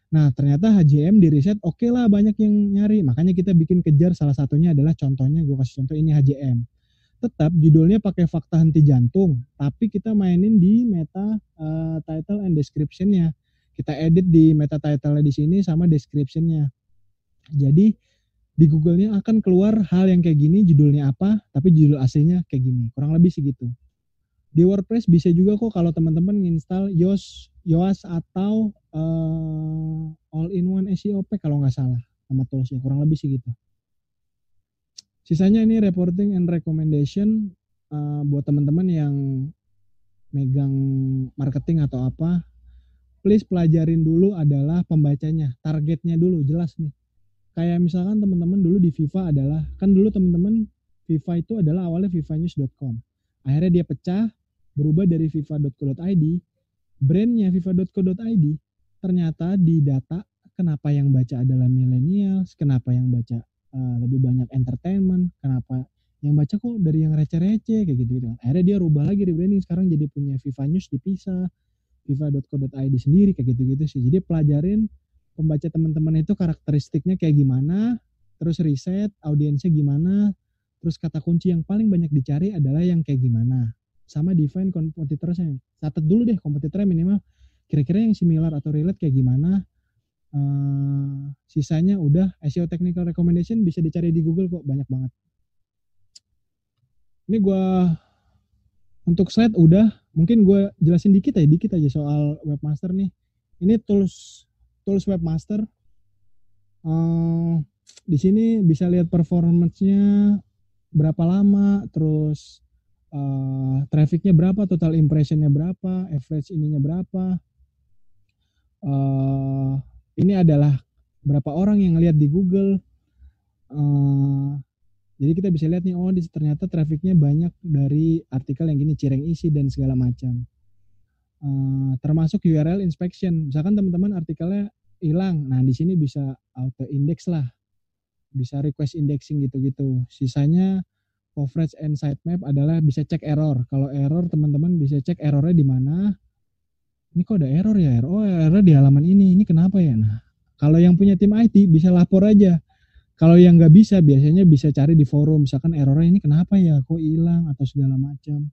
Nah, ternyata HJM di riset oke lah banyak yang nyari. Makanya kita bikin kejar, salah satunya adalah contohnya, gue kasih contoh ini HJM. Tetap judulnya pakai fakta henti jantung, tapi kita mainin di meta title and description-nya. Kita edit di meta title di sini sama description-nya. Jadi di Google-nya akan keluar hal yang kayak gini, judulnya apa, tapi judul aslinya kayak gini. Kurang lebih segitu. Di WordPress bisa juga kok kalau teman-teman nginstal Yoast atau All-in-One SEO Pack kalau nggak salah nama toolsnya, kurang lebih segitu. Sisanya ini reporting and recommendation buat teman-teman yang megang marketing atau apa. Please pelajarin dulu adalah pembacanya, targetnya dulu jelas nih. Kayak misalkan teman-teman dulu di Viva adalah, kan dulu teman-teman Viva itu adalah awalnya vivanews.com. Akhirnya dia pecah, berubah dari viva.co.id, brandnya viva.co.id, ternyata di data kenapa yang baca adalah millennials, kenapa yang baca lebih banyak entertainment, kenapa yang baca kok dari yang receh-receh kayak gitu-gitu. Akhirnya dia rubah lagi rebranding, sekarang jadi punya Viva News dipisah, viva.co.id sendiri kayak gitu-gitu sih. Jadi pelajarin pembaca teman-teman itu karakteristiknya kayak gimana, terus riset audiensnya gimana, terus kata kunci yang paling banyak dicari adalah yang kayak gimana. Sama define kompetitornya. Catat dulu deh kompetitornya minimal kira-kira yang similar atau relate kayak gimana. Sisanya udah SEO technical recommendation bisa dicari di Google kok, banyak banget. Ini gue untuk slide udah, mungkin gue jelasin dikit aja soal webmaster nih. Ini tools webmaster. Di sini bisa lihat performance-nya berapa lama, terus trafficnya berapa, total impressionnya berapa, average ininya berapa. Ini adalah berapa orang yang lihat di Google. Jadi kita bisa lihat nih, oh ternyata trafficnya banyak dari artikel yang gini, cireng isi dan segala macam. Termasuk URL inspection. Misalkan teman-teman artikelnya hilang, nah di sini bisa auto index lah, bisa request indexing gitu-gitu. Sisanya coverage and sitemap adalah bisa cek error. Kalau error teman-teman bisa cek errornya di mana. Ini kok ada error ya? Oh, error di halaman ini kenapa ya? Nah, kalau yang punya tim IT bisa lapor aja. Kalau yang nggak bisa, biasanya bisa cari di forum. Misalkan errornya ini kenapa ya? Kok hilang atau segala macam.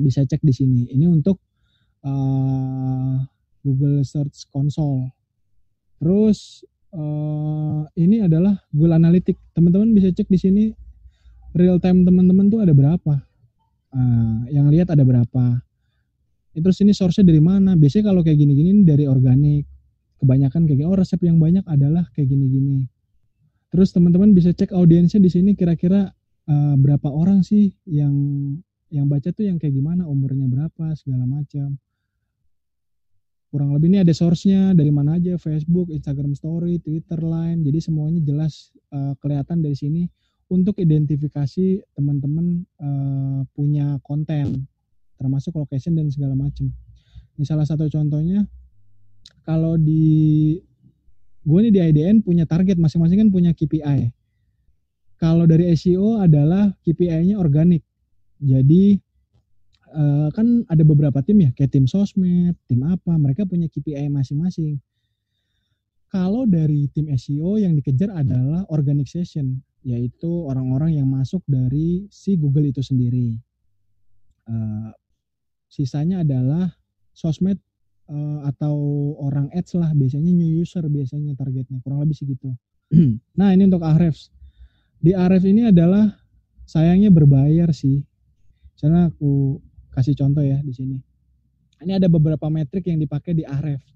Bisa cek di sini. Ini untuk Google Search Console. Terus ini adalah Google Analytics. Teman-teman bisa cek di sini real time teman-teman tuh ada berapa. Yang lihat ada berapa. Terus ini source-nya dari mana? Biasanya kalau kayak gini-gini dari organik. Kebanyakan kayak gini. Oh, resep yang banyak adalah kayak gini-gini. Terus teman-teman bisa cek audiensnya di sini kira-kira berapa orang sih yang baca tuh yang kayak gimana, umurnya berapa, segala macam. Kurang lebih ini ada source-nya dari mana aja, Facebook, Instagram Story, Twitter, Line. Jadi semuanya jelas kelihatan dari sini untuk identifikasi teman-teman punya konten, termasuk location dan segala macam. Ini salah satu contohnya. Kalau gue nih di IDN punya target, masing-masing kan punya KPI. Kalau dari SEO adalah KPI-nya organik. Jadi kan ada beberapa tim ya, kayak tim sosmed, tim apa, mereka punya KPI masing-masing. Kalau dari tim SEO yang dikejar adalah organic session, yaitu orang-orang yang masuk dari si Google itu sendiri. Sisanya adalah sosmed atau orang ads lah, biasanya new user biasanya targetnya, kurang lebih segitu. Nah ini untuk Ahrefs. Di Ahrefs ini adalah sayangnya berbayar sih. Misalnya aku kasih contoh ya di sini. Ini ada beberapa metrik yang dipakai di Ahrefs.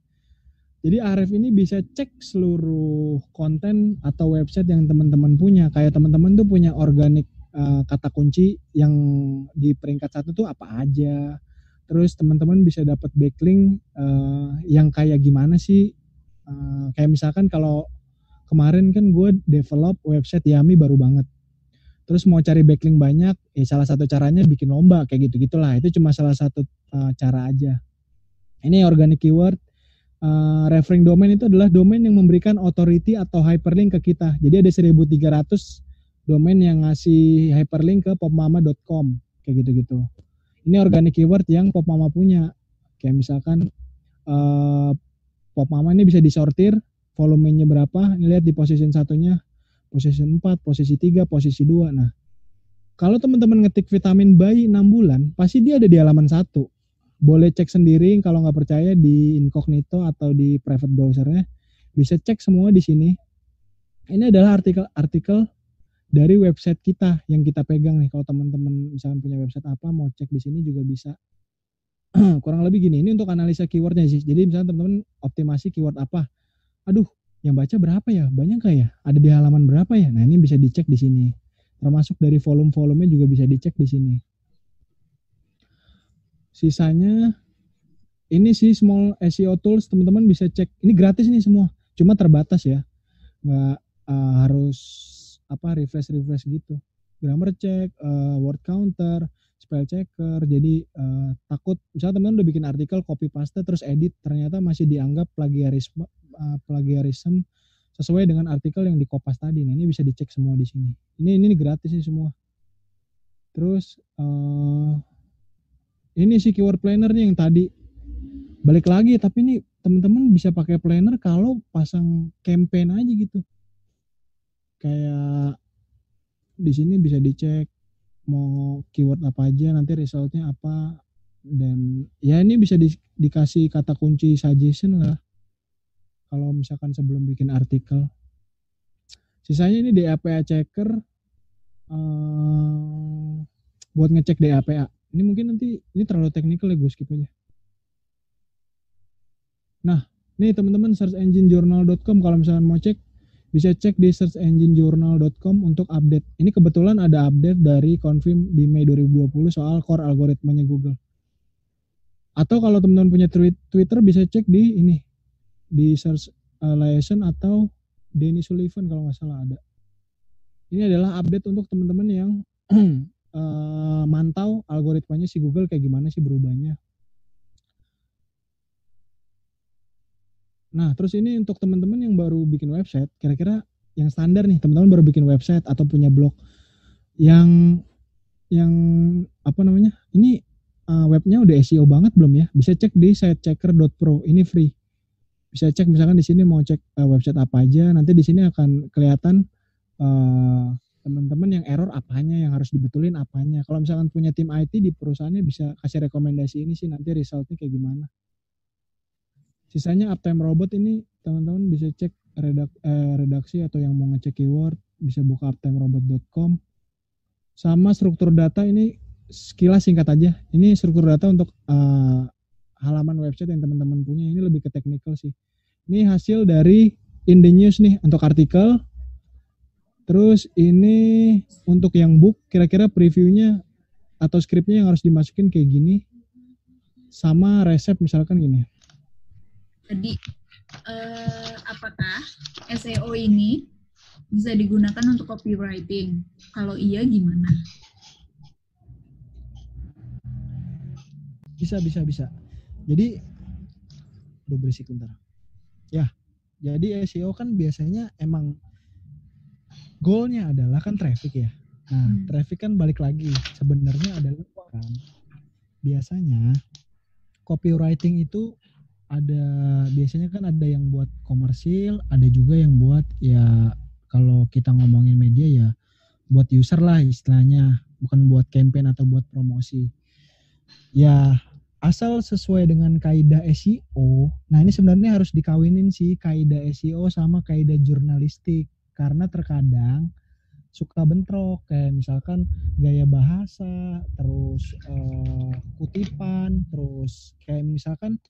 Jadi Ahrefs ini bisa cek seluruh konten atau website yang teman-teman punya. Kayak teman-teman tuh punya organik kata kunci yang di peringkat 1 tuh apa aja. Terus teman-teman bisa dapat backlink yang kayak gimana sih. Kayak misalkan kalau kemarin kan gue develop website Yami baru banget. Terus mau cari backlink banyak, salah satu caranya bikin lomba kayak gitu-gitulah. Itu cuma salah satu cara aja. Ini organic keyword. Referring domain itu adalah domain yang memberikan authority atau hyperlink ke kita. Jadi ada 1.300 domain yang ngasih hyperlink ke popmama.com kayak gitu-gitu. Ini organic keyword yang Pop Mama punya. Kayak misalkan Pop Mama ini bisa disortir volumenya berapa. Ini lihat di position satunya, position 4, posisi 3, posisi 2. Nah, kalau teman-teman ngetik vitamin bayi 6 bulan, pasti dia ada di halaman 1. Boleh cek sendiri, kalau nggak percaya di incognito atau di private browsernya, bisa cek semua di sini. Ini adalah artikel-artikel dari website kita yang kita pegang nih. Kalau teman-teman misalkan punya website apa, mau cek di sini juga bisa. Kurang lebih gini, ini untuk analisa keywordnya sih. Jadi misalnya teman-teman optimasi keyword apa, aduh yang baca berapa ya, banyak nggak ya, ada di halaman berapa ya, nah ini bisa dicek di sini. Termasuk dari volume-volumenya juga bisa dicek di sini. Sisanya ini sih small SEO tools, teman-teman bisa cek. Ini gratis nih semua, cuma terbatas ya, nggak harus refresh gitu. Grammar check, word counter, spell checker. Jadi takut misalnya teman-teman udah bikin artikel copy paste terus edit, ternyata masih dianggap plagiarism sesuai dengan artikel yang di Kopas tadi. Nah, ini bisa dicek semua di sini. Ini gratis nih semua. Terus ini sih keyword planner nih yang tadi. Balik lagi, tapi ini teman-teman bisa pakai planner kalau pasang campaign aja gitu. Kayak di sini bisa dicek mau keyword apa aja, nanti resultnya apa, dan ya ini bisa dikasih kata kunci suggestion lah kalau misalkan sebelum bikin artikel. Sisanya ini DAPA checker buat ngecek DAPA. Ini mungkin nanti ini terlalu teknikal ya, gue skip aja. Nah, nih teman-teman searchenginejournal.com kalau misalkan mau cek bisa cek di searchenginejournal.com untuk update. Ini kebetulan ada update dari Confirm di Mei 2020 soal core algoritmanya Google. Atau kalau teman-teman punya Twitter bisa cek di ini, di Search Liaison atau Denny Sullivan kalau nggak salah ada. Ini adalah update untuk teman-teman yang mantau algoritmanya si Google kayak gimana sih berubahnya. Nah, terus ini untuk teman-teman yang baru bikin website, kira-kira yang standar nih, teman-teman baru bikin website atau punya blog yang apa namanya? Ini webnya udah SEO banget belum ya? Bisa cek di sitechecker.pro, ini free. Bisa cek misalkan di sini mau cek website apa aja, nanti di sini akan kelihatan teman-teman yang error apanya, yang harus dibetulin apanya. Kalau misalkan punya tim IT di perusahaannya bisa kasih rekomendasi ini sih, nanti resultnya kayak gimana. Sisanya Uptime Robot ini teman-teman bisa cek redaksi atau yang mau ngecek keyword bisa buka uptimerobot.com. Sama struktur data ini sekilas singkat aja. Ini struktur data untuk halaman website yang teman-teman punya, ini lebih ke teknikal sih. Ini hasil dari In The News nih untuk artikel. Terus ini untuk yang book kira-kira previewnya atau skripnya yang harus dimasukin kayak gini. Sama resep misalkan gini. Jadi apakah SEO ini bisa digunakan untuk copywriting? Kalau iya gimana? Bisa. Jadi berisik bentar. Ya, jadi SEO kan biasanya emang goalnya adalah kan traffic ya. Nah, traffic kan balik lagi sebenarnya adalah kan biasanya copywriting itu biasanya kan ada yang buat komersil, ada juga yang buat ya kalau kita ngomongin media ya buat user lah istilahnya, bukan buat campaign atau buat promosi. Ya asal sesuai dengan kaidah SEO. Nah ini sebenarnya harus dikawinin sih kaidah SEO sama kaidah jurnalistik, karena terkadang suka bentrok kayak misalkan gaya bahasa, terus kutipan, terus kayak misalkan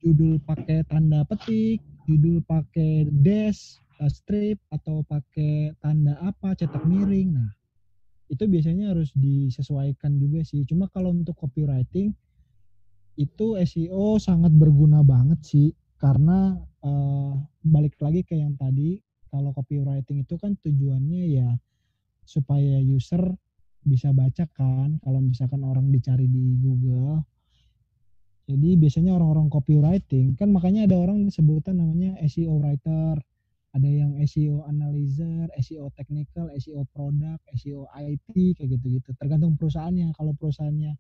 judul pakai tanda petik, judul pakai dash, strip atau pakai tanda apa, cetak miring. Nah, itu biasanya harus disesuaikan juga sih. Cuma kalau untuk copywriting itu SEO sangat berguna banget sih, karena balik lagi ke yang tadi, kalau copywriting itu kan tujuannya ya supaya user bisa baca kan, kalau misalkan orang dicari di Google. Jadi biasanya orang-orang copywriting kan, makanya ada orang sebutan namanya SEO writer, ada yang SEO analyzer, SEO technical, SEO product, SEO IT kayak gitu-gitu. Tergantung perusahaannya. Kalau perusahaannya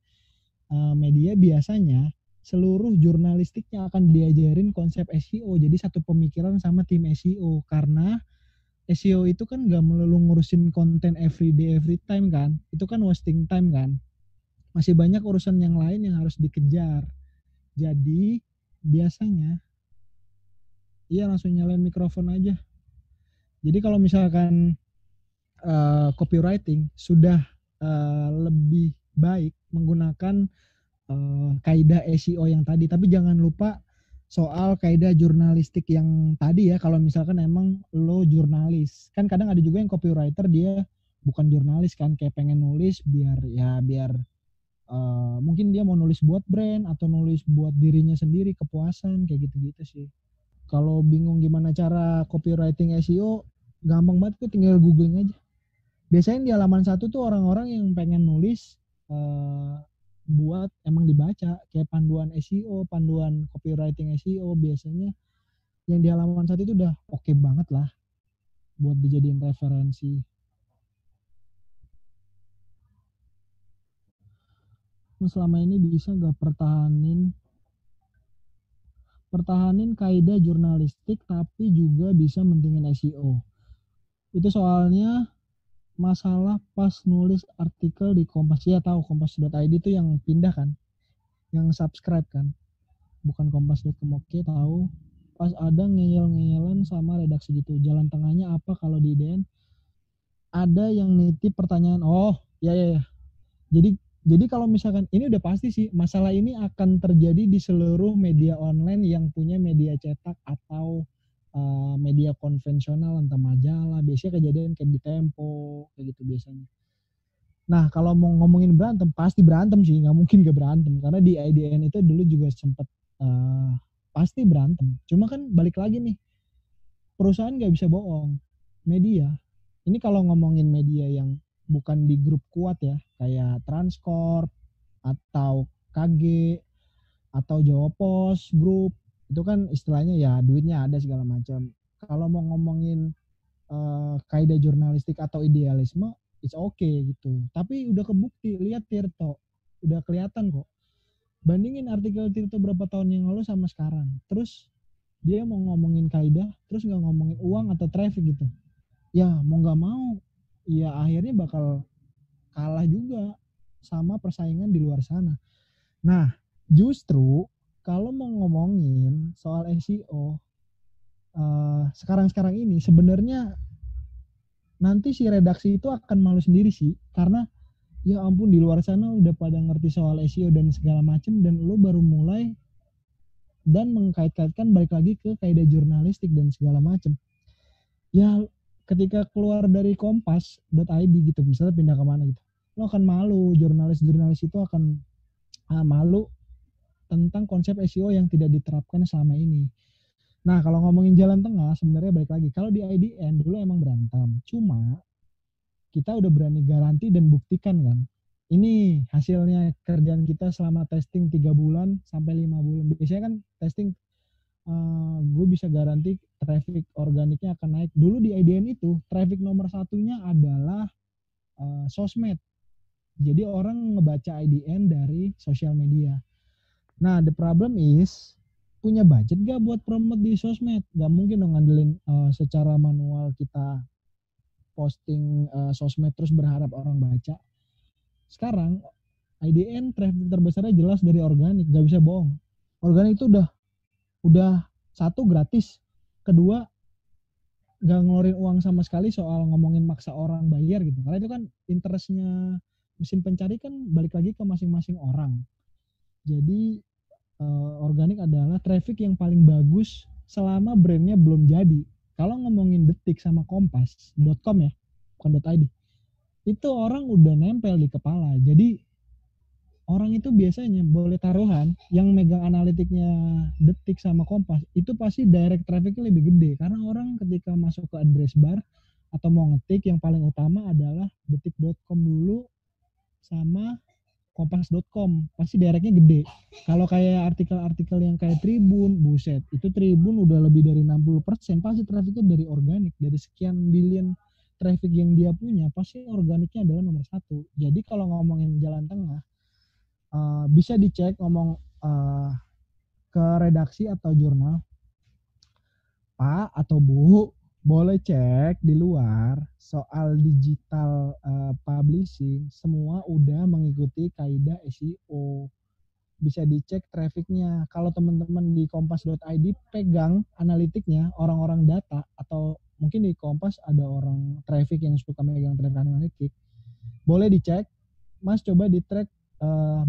media biasanya seluruh jurnalistiknya akan diajarin konsep SEO. Jadi satu pemikiran sama tim SEO karena SEO itu kan gak melulu ngurusin konten every day, every time kan. Itu kan wasting time kan. Masih banyak urusan yang lain yang harus dikejar. Jadi biasanya, iya langsung nyalain mikrofon aja. Jadi kalau misalkan copywriting sudah lebih baik menggunakan kaidah SEO yang tadi. Tapi jangan lupa soal kaidah jurnalistik yang tadi ya. Kalau misalkan emang lo jurnalis, kan kadang ada juga yang copywriter dia bukan jurnalis kan, kayak pengen nulis biar mungkin dia mau nulis buat brand atau nulis buat dirinya sendiri, kepuasan kayak gitu-gitu sih. Kalau bingung gimana cara copywriting SEO, gampang banget kok, tinggal googling aja. Biasanya di halaman 1 tuh orang-orang yang pengen nulis buat emang dibaca, kayak panduan SEO, panduan copywriting SEO, biasanya yang di halaman 1 itu udah oke banget lah buat dijadiin referensi. Selama ini bisa gak pertahanin kaidah jurnalistik tapi juga bisa mentingin SEO. Itu soalnya masalah pas nulis artikel di Kompas. Ya tahu kompas.id itu yang pindah kan, yang subscribe kan, bukan kompas.com. Oke, tahu. Pas ada ngeyel-ngeyelan sama redaksi gitu, jalan tengahnya apa kalau di IDN ada yang nitip pertanyaan. Oh ya jadi kalau misalkan ini udah pasti sih, masalah ini akan terjadi di seluruh media online yang punya media cetak atau media konvensional, entah majalah. Biasanya kejadian kayak di Tempo kayak gitu biasanya. Nah kalau mau ngomongin berantem, pasti berantem sih, nggak mungkin gak berantem, karena di IDN itu dulu juga sempat pasti berantem. Cuma kan balik lagi nih, perusahaan nggak bisa bohong. Media ini kalau ngomongin media yang bukan di grup kuat ya, kayak Transcorp atau KG atau Jawa Pos Group, itu kan istilahnya ya duitnya ada segala macam. Kalau mau ngomongin kaidah jurnalistik atau idealisme, it's okay gitu. Tapi udah kebukti, lihat Tirto, udah kelihatan kok. Bandingin artikel Tirto berapa tahun yang lalu sama sekarang. Terus dia mau ngomongin kaidah, terus nggak ngomongin uang atau traffic gitu. Ya mau nggak mau, ya akhirnya bakal kalah juga sama persaingan di luar sana. Nah, justru kalau mau ngomongin soal SEO sekarang ini sebenarnya nanti si redaksi itu akan malu sendiri sih, karena ya ampun di luar sana udah pada ngerti soal SEO dan segala macem, dan lo baru mulai dan mengkait-kaitkan balik lagi ke kaidah jurnalistik dan segala macem. Ya ketika keluar dari kompas.id gitu, misalnya pindah kemana gitu, lo akan malu, jurnalis itu akan malu tentang konsep SEO yang tidak diterapkan selama ini. Nah kalau ngomongin jalan tengah, sebenarnya balik lagi, kalau di IDN dulu emang berantem, cuma kita udah berani garanti dan buktikan kan. Ini hasilnya kerjaan kita selama testing 3 bulan sampai 5 bulan. Biasanya kan testing gue bisa garanti traffic organiknya akan naik. Dulu di IDN itu traffic nomor satunya adalah sosmed. Jadi orang ngebaca IDN dari sosial media. Nah the problem is, punya budget gak buat promote di sosmed? Gak mungkin dong ngandelin secara manual kita posting sosmed terus berharap orang baca. Sekarang IDN traffic terbesarnya jelas dari organik, gak bisa bohong. Organik itu udah satu gratis, kedua gak ngeluarin uang sama sekali soal ngomongin maksa orang bayar gitu. Karena itu kan interestnya mesin pencari kan balik lagi ke masing-masing orang. Jadi organik adalah traffic yang paling bagus selama brandnya belum jadi. Kalau ngomongin Detik sama Kompas.com ya, bukan .id, itu orang udah nempel di kepala. Jadi orang itu biasanya boleh taruhan yang megang analitiknya Detik sama Kompas itu pasti direct trafficnya lebih gede, karena orang ketika masuk ke address bar atau mau ngetik, yang paling utama adalah detik.com dulu sama kompas.com pasti directnya gede. Kalau kayak artikel-artikel yang kayak Tribun, buset, itu Tribun udah lebih dari 60% pasti trafficnya dari organik. Dari sekian billion traffic yang dia punya, pasti organiknya adalah nomor satu. Jadi kalau ngomongin jalan tengah, bisa dicek ngomong ke redaksi atau jurnal, Pak atau Bu, boleh cek di luar soal digital publishing, semua udah mengikuti kaidah SEO. Bisa dicek trafficnya. Kalau teman-teman di kompas.id pegang analitiknya, orang-orang data, atau mungkin di Kompas ada orang traffic yang suka megang traffic analitik, boleh dicek. Mas coba di track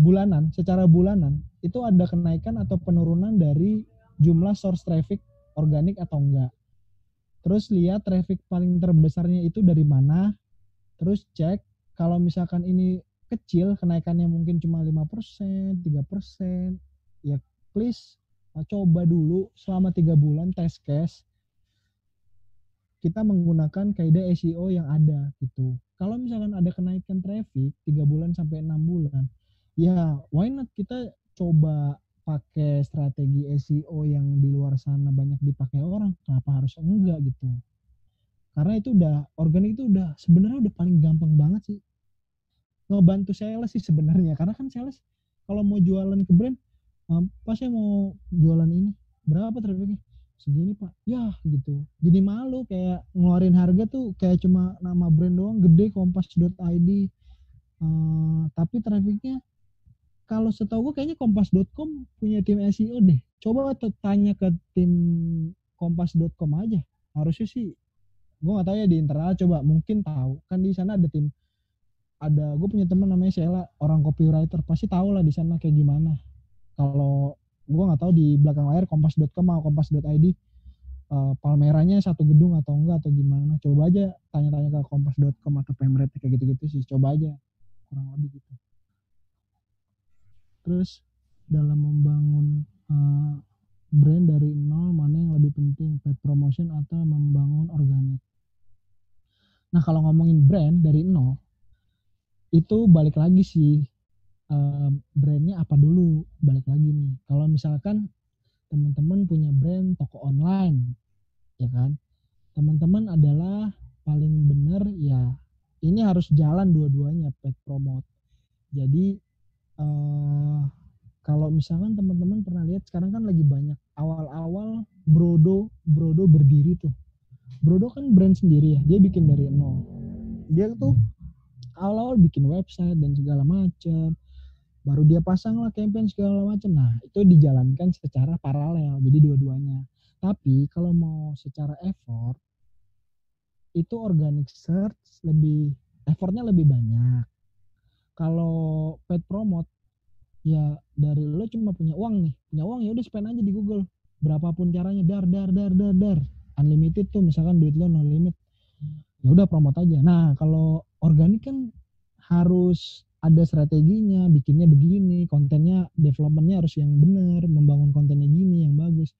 bulanan, secara bulanan itu ada kenaikan atau penurunan dari jumlah source traffic organik atau enggak. Terus lihat traffic paling terbesarnya itu dari mana. Terus cek kalau misalkan ini kecil, kenaikannya mungkin cuma 5%, 3%, ya please coba dulu selama 3 bulan test case. Kita menggunakan kaidah SEO yang ada gitu. Kalau misalkan ada kenaikan traffic 3 bulan sampai 6 bulan, ya why not kita coba pakai strategi SEO yang di luar sana banyak dipakai orang, kenapa harus enggak gitu. Karena itu udah, organik itu udah sebenarnya udah paling gampang banget sih. Ngebantu sales sih sebenarnya, karena kan sales kalau mau jualan ke brand, Pak saya mau jualan ini, berapa trafficnya? Segini Pak, ya gitu. Jadi malu kayak ngeluarin harga tuh kayak cuma nama brand doang, gede kompas.id, tapi trafficnya kalau setahu gue kayaknya kompas.com punya tim SEO deh. Coba tanya ke tim kompas.com aja. Harusnya sih, gue nggak tahu ya di internal, coba mungkin tahu. Kan di sana ada tim, ada gue punya teman namanya Sheila, orang copywriter, pasti tahu lah di sana kayak gimana. Kalau gue nggak tahu di belakang layar kompas.com atau kompas.id palmeranya satu gedung atau enggak atau gimana. Coba aja tanya-tanya ke kompas.com atau Pemret kayak gitu-gitu sih. Coba aja, kurang lebih gitu. Terus dalam membangun brand dari nol, mana yang lebih penting, paid promotion atau membangun organik? Nah kalau ngomongin brand dari nol, itu balik lagi sih, brandnya apa dulu, balik lagi nih. Kalau misalkan teman-teman punya brand toko online, ya kan, teman-teman adalah paling benar ya ini harus jalan dua-duanya, paid promote. Jadi kalau misalkan teman-teman pernah lihat sekarang kan lagi banyak awal-awal Brodo berdiri tuh. Brodo kan brand sendiri ya, dia bikin dari nol. Dia tuh awal-awal bikin website dan segala macam, baru dia pasang lah campaign segala macam. Nah itu dijalankan secara paralel, jadi dua-duanya. Tapi kalau mau secara effort, itu organic search effortnya lebih banyak. Kalau paid promote, ya dari lo cuma punya uang ya udah spend aja di Google, berapapun caranya, dar, unlimited tuh, misalkan duit lo no limit, ya udah promote aja. Nah kalau organik kan harus ada strateginya, bikinnya begini, kontennya, developmentnya harus yang benar, membangun kontennya gini yang bagus.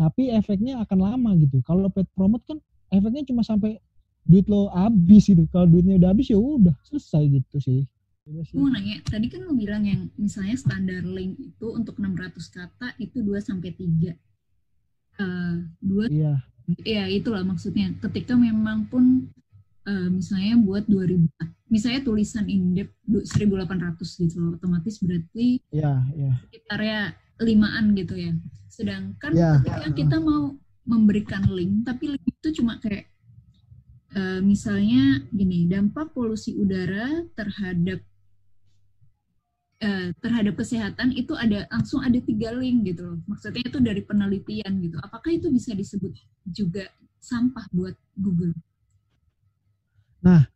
Tapi efeknya akan lama gitu. Kalau paid promote kan efeknya cuma sampai duit lo habis gitu. Kalau duitnya udah habis ya udah selesai gitu sih. Gue mau nanya, tadi kan lo bilang yang misalnya standar link itu untuk 600 kata itu 2-3. Iya. Ya itulah maksudnya. Ketika memang pun misalnya buat 2000, misalnya tulisan in-depth 1800 gitu loh, otomatis berarti sekitarnya 5-an gitu ya. Sedangkan ketika kita mau memberikan link, tapi link itu cuma kayak misalnya gini, dampak polusi udara terhadap kesehatan itu langsung ada 3 link gitu loh. Maksudnya itu dari penelitian gitu. Apakah itu bisa disebut juga sampah buat Google? Nah,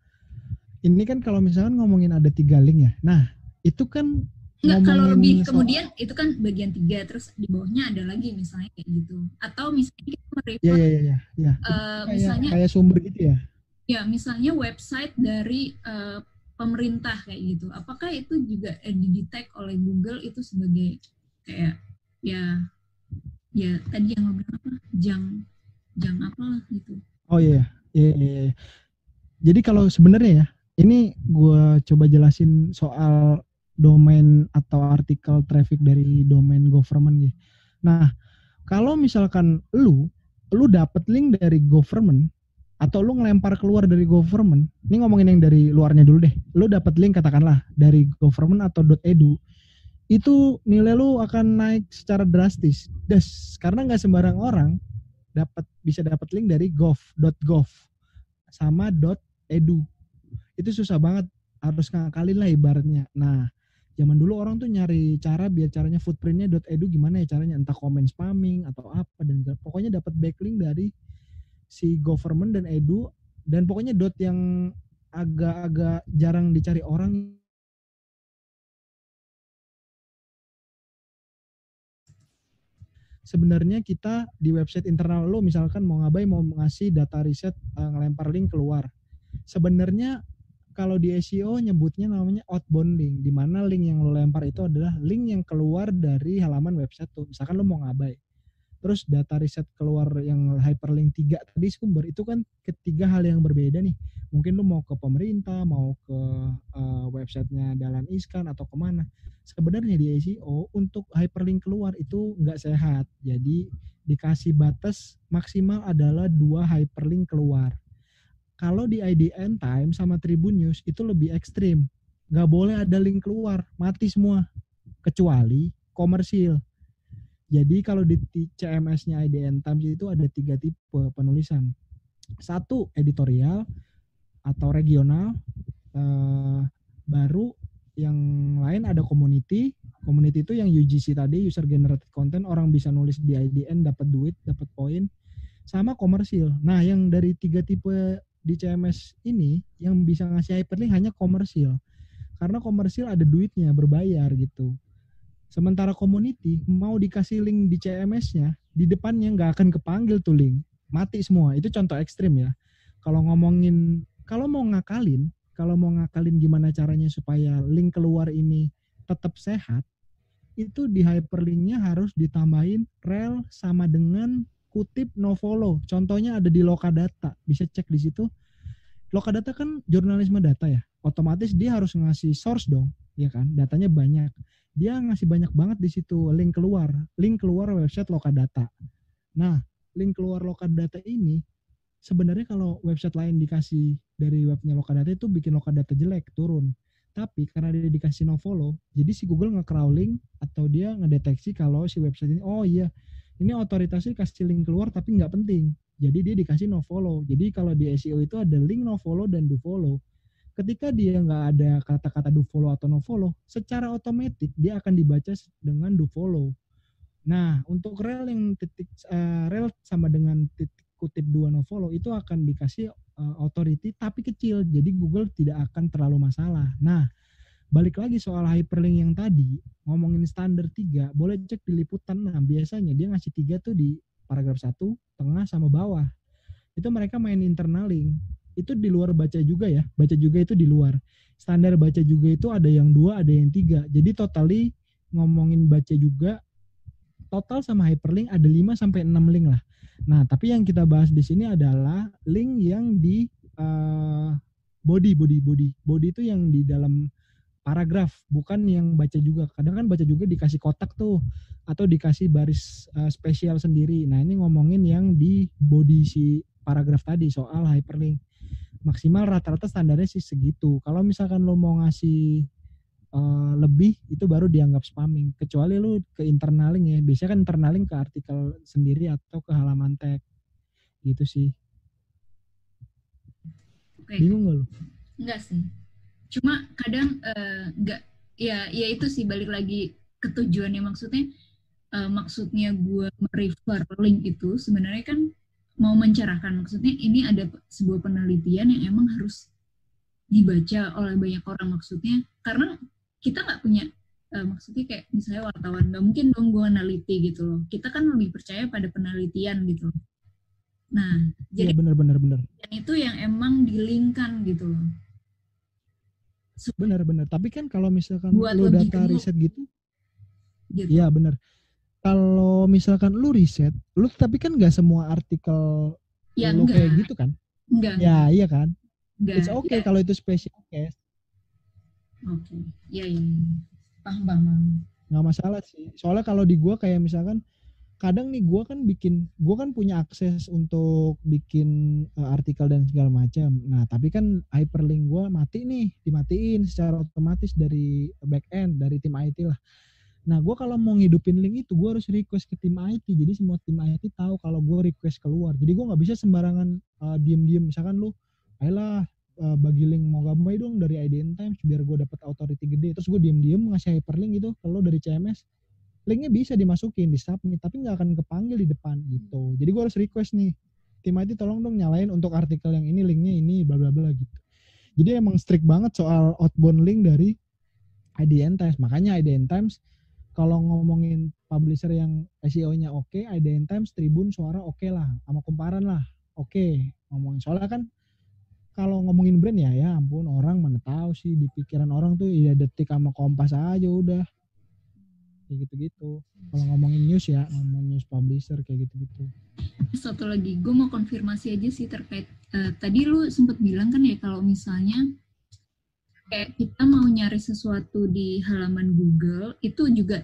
ini kan kalau misalkan ngomongin ada 3 link ya. Nah, itu kan kalau lebih kemudian itu kan bagian 3, terus di bawahnya ada lagi misalnya kayak gitu. Atau misalnya kita merefer misalnya kayak sumber gitu ya. Ya, misalnya website dari pemerintah kayak gitu. Apakah itu juga di-detect oleh Google itu sebagai kayak ya tadi yang lo bilang apa? Jang apalah gitu. Oh iya. Jadi kalau sebenarnya ya, ini gue coba jelasin soal domain atau artikel traffic dari domain government gitu. Nah, kalau misalkan lu dapet link dari government atau lu ngelempar keluar dari government, ini ngomongin yang dari luarnya dulu deh. Lu dapet link katakanlah dari government atau .edu, itu nilai lu akan naik secara drastis. Karena nggak sembarang orang bisa dapat link dari .gov sama .edu. Itu susah banget, harus ngakalin lah ibaratnya. Nah, zaman dulu orang tuh nyari cara biar caranya footprintnya .edu gimana ya caranya, entah komen spamming atau apa, dan pokoknya dapat backlink dari si government dan edu, dan pokoknya yang agak-agak jarang dicari orang. Sebenarnya kita di website internal lo misalkan mau ngasih data riset, ngelempar link keluar. Sebenarnya kalau di SEO nyebutnya namanya outbound link, di mana link yang lo lempar itu adalah link yang keluar dari halaman website tuh. Misalkan lo mau ngabai, terus data riset keluar yang hyperlink 3 tadi sumber, itu kan ketiga hal yang berbeda nih. Mungkin lo mau ke pemerintah, mau ke websitenya Dahlan Iskan atau kemana. Sebenarnya di SEO untuk hyperlink keluar itu nggak sehat. Jadi dikasih batas maksimal adalah 2 hyperlink keluar. Kalau di IDN Time sama Tribun News itu lebih ekstrim. Nggak boleh ada link keluar, mati semua. Kecuali komersil. Jadi kalau di CMS-nya IDN Times itu ada 3 tipe penulisan. 1 editorial atau regional, baru yang lain ada community. Community itu yang UGC tadi, user generated content, orang bisa nulis di IDN dapat duit, dapat poin, sama komersil. Nah, yang dari 3 tipe di CMS ini yang bisa ngasih hyperlink hanya komersil. Karena komersil ada duitnya, berbayar gitu. Sementara community mau dikasih link di CMS-nya, di depannya nggak akan kepanggil tuh link, mati semua. Itu contoh ekstrim ya. Kalau mau ngakalin gimana caranya supaya link keluar ini tetap sehat, itu di hyperlinknya harus ditambahin rel sama dengan kutip nofollow. Contohnya ada di Lokadata, bisa cek di situ. Lokadata kan jurnalisme data ya, otomatis dia harus ngasih source dong, ya kan? Datanya banyak. Dia ngasih banyak banget di situ link keluar website Lokadata. Nah, link keluar Lokadata ini sebenarnya kalau website lain dikasih dari webnya Lokadata itu bikin Lokadata jelek, turun. Tapi karena dia dikasih nofollow, jadi si Google nge-crawling atau dia ngedeteksi kalau si website ini, oh iya, ini otoritasnya kasih link keluar tapi nggak penting. Jadi dia dikasih nofollow. Jadi kalau di SEO itu ada link nofollow dan do follow. Ketika dia nggak ada kata-kata do follow atau no follow, secara otomatis dia akan dibaca dengan do follow. Nah, untuk rel yang rel sama dengan titik kutip 2 no follow itu akan dikasih authority tapi kecil, jadi Google tidak akan terlalu masalah. Nah, balik lagi soal hyperlink yang tadi, ngomongin standar 3, boleh cek di liputan. Nah, biasanya dia ngasih 3 tuh di paragraf 1, tengah sama bawah. Itu mereka main internal link. Itu di luar baca juga ya, baca juga itu di luar. Standar baca juga itu ada yang 2, ada yang 3. Jadi totally ngomongin baca juga, total sama hyperlink ada 5 sampai 6 link lah. Nah, tapi yang kita bahas di sini adalah link yang di body. Body itu yang di dalam paragraf, bukan yang baca juga. Kadang kan baca juga dikasih kotak tuh, atau dikasih baris spesial sendiri. Nah, ini ngomongin yang di body si paragraf tadi soal hyperlink. Maksimal rata-rata standarnya sih segitu. Kalau misalkan lo mau ngasih lebih, itu baru dianggap spamming. Kecuali lo ke internal link ya. Biasanya kan internal link ke artikel sendiri atau ke halaman tag. Gitu sih. Oke. Bingung gak lo? Enggak sih. Cuma kadang enggak, ya itu sih balik lagi ke tujuannya. Maksudnya gue merefer link itu sebenarnya kan mau mencerahkan. Maksudnya ini ada sebuah penelitian yang emang harus dibaca oleh banyak orang. Maksudnya karena kita nggak punya maksudnya kayak misalnya wartawan, nggak mungkin dong gue neliti gitu loh. Kita kan lebih percaya pada penelitian gitu loh. Nah, jadi benar. itu yang emang dilingkan gitu loh. Benar. Tapi kan kalau misalkan Buat lu lebih data gemuk. riset gitu. Gitu. Iya benar. Kalau misalkan lu riset, lu tapi kan nggak semua artikel Ya, lu enggak. kayak gitu kan? Enggak. Ya iya kan. Enggak. It's okay kalau itu special case. Oke. Iya, iya. Paham. Nggak masalah sih. Soalnya kalau di gua kayak misalkan kadang nih gua kan punya akses untuk bikin artikel dan segala macam. Nah, tapi kan hyperlink gua dimatiin secara otomatis dari back end, dari tim IT lah. Nah, gua kalau mau ngidupin link itu gua harus request ke tim IT. Jadi semua tim IT tahu kalau gua request keluar. Jadi gua nggak bisa sembarangan diem-diem. Misalkan lu, ayolah bagi link mau gambar dong dari IDN Times biar gue dapat authority gede. Terus gue diem-diem ngasih hyperlink gitu kalau dari CMS. Linknya bisa dimasukin di submit tapi nggak akan kepanggil di depan gitu. Jadi gue harus request nih, tim IT tolong dong nyalain untuk artikel yang ini linknya ini bla bla bla gitu. Jadi emang strict banget soal outbound link dari IDN Times. Makanya IDN Times kalau ngomongin publisher yang SEO-nya oke, IDN Times, Tribun, Suara oke lah, sama Kumparan lah oke. Ngomongin soalnya kan kalau ngomongin brand ya ampun, orang mana tahu sih, di pikiran orang tuh ya Detik sama Kompas aja udah kayak gitu-gitu. Kalau ngomongin news ngomongin news publisher kayak gitu-gitu. Satu lagi, gue mau konfirmasi aja sih terkait tadi lu sempat bilang kan ya kalau misalnya kayak kita mau nyari sesuatu di halaman Google itu juga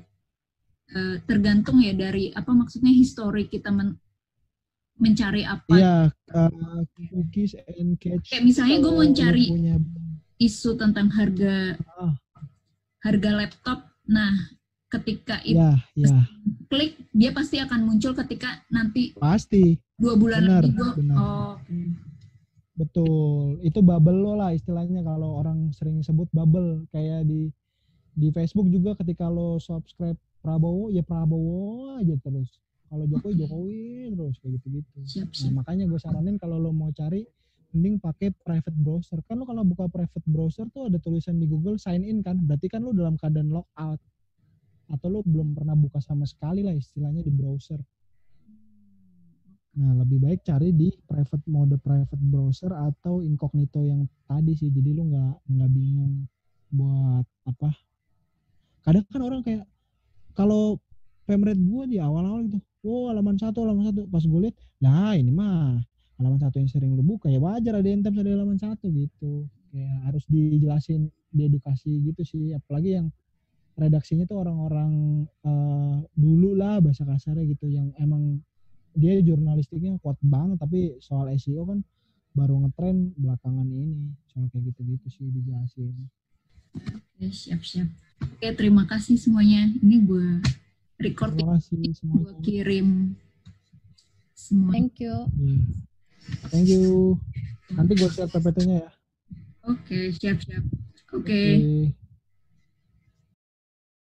tergantung ya dari apa maksudnya history kita mencari apa. Iya, cookies and cache. Kayak misalnya gue mau cari isu tentang harga laptop. Nah, ketika itu klik, dia pasti akan muncul ketika nanti pasti 2 bulan lagi gue. Oh, betul. Itu bubble lo lah istilahnya kalau orang sering sebut bubble. Kayak di Facebook juga ketika lo subscribe Prabowo, ya Prabowo aja terus. Kalau Jokowi terus kayak gitu-gitu. Nah, makanya gue saranin kalau lo mau cari mending pakai private browser. Kan lo kalau buka private browser tuh ada tulisan di Google sign in kan. Berarti kan lo dalam keadaan logout. Atau lo belum pernah buka sama sekali lah istilahnya di browser. Nah, lebih baik cari di mode private browser atau incognito yang tadi sih. Jadi lo nggak bingung buat apa. Kadang kan orang kayak kalau pemret gue di awal-awal gitu, halaman satu pas gue lihat, lah ini mah halaman satu yang sering lu buka ya wajar ada tab ada halaman satu gitu. Kayak harus dijelasin, diedukasi gitu sih. Apalagi yang redaksinya tuh orang-orang dulu lah bahasa kasarnya gitu, yang emang dia jurnalistiknya kuat banget, tapi soal SEO kan baru ngetren belakangan ini. Soal kayak gitu-gitu sih dijelasin. Oke, siap. Oke, terima kasih semuanya. Ini gue record. Terima kasih semuanya. Gue kirim semua. Thank you. Thank you. Nanti gue share PPT-nya ya. Oke, siap. Oke. Okay.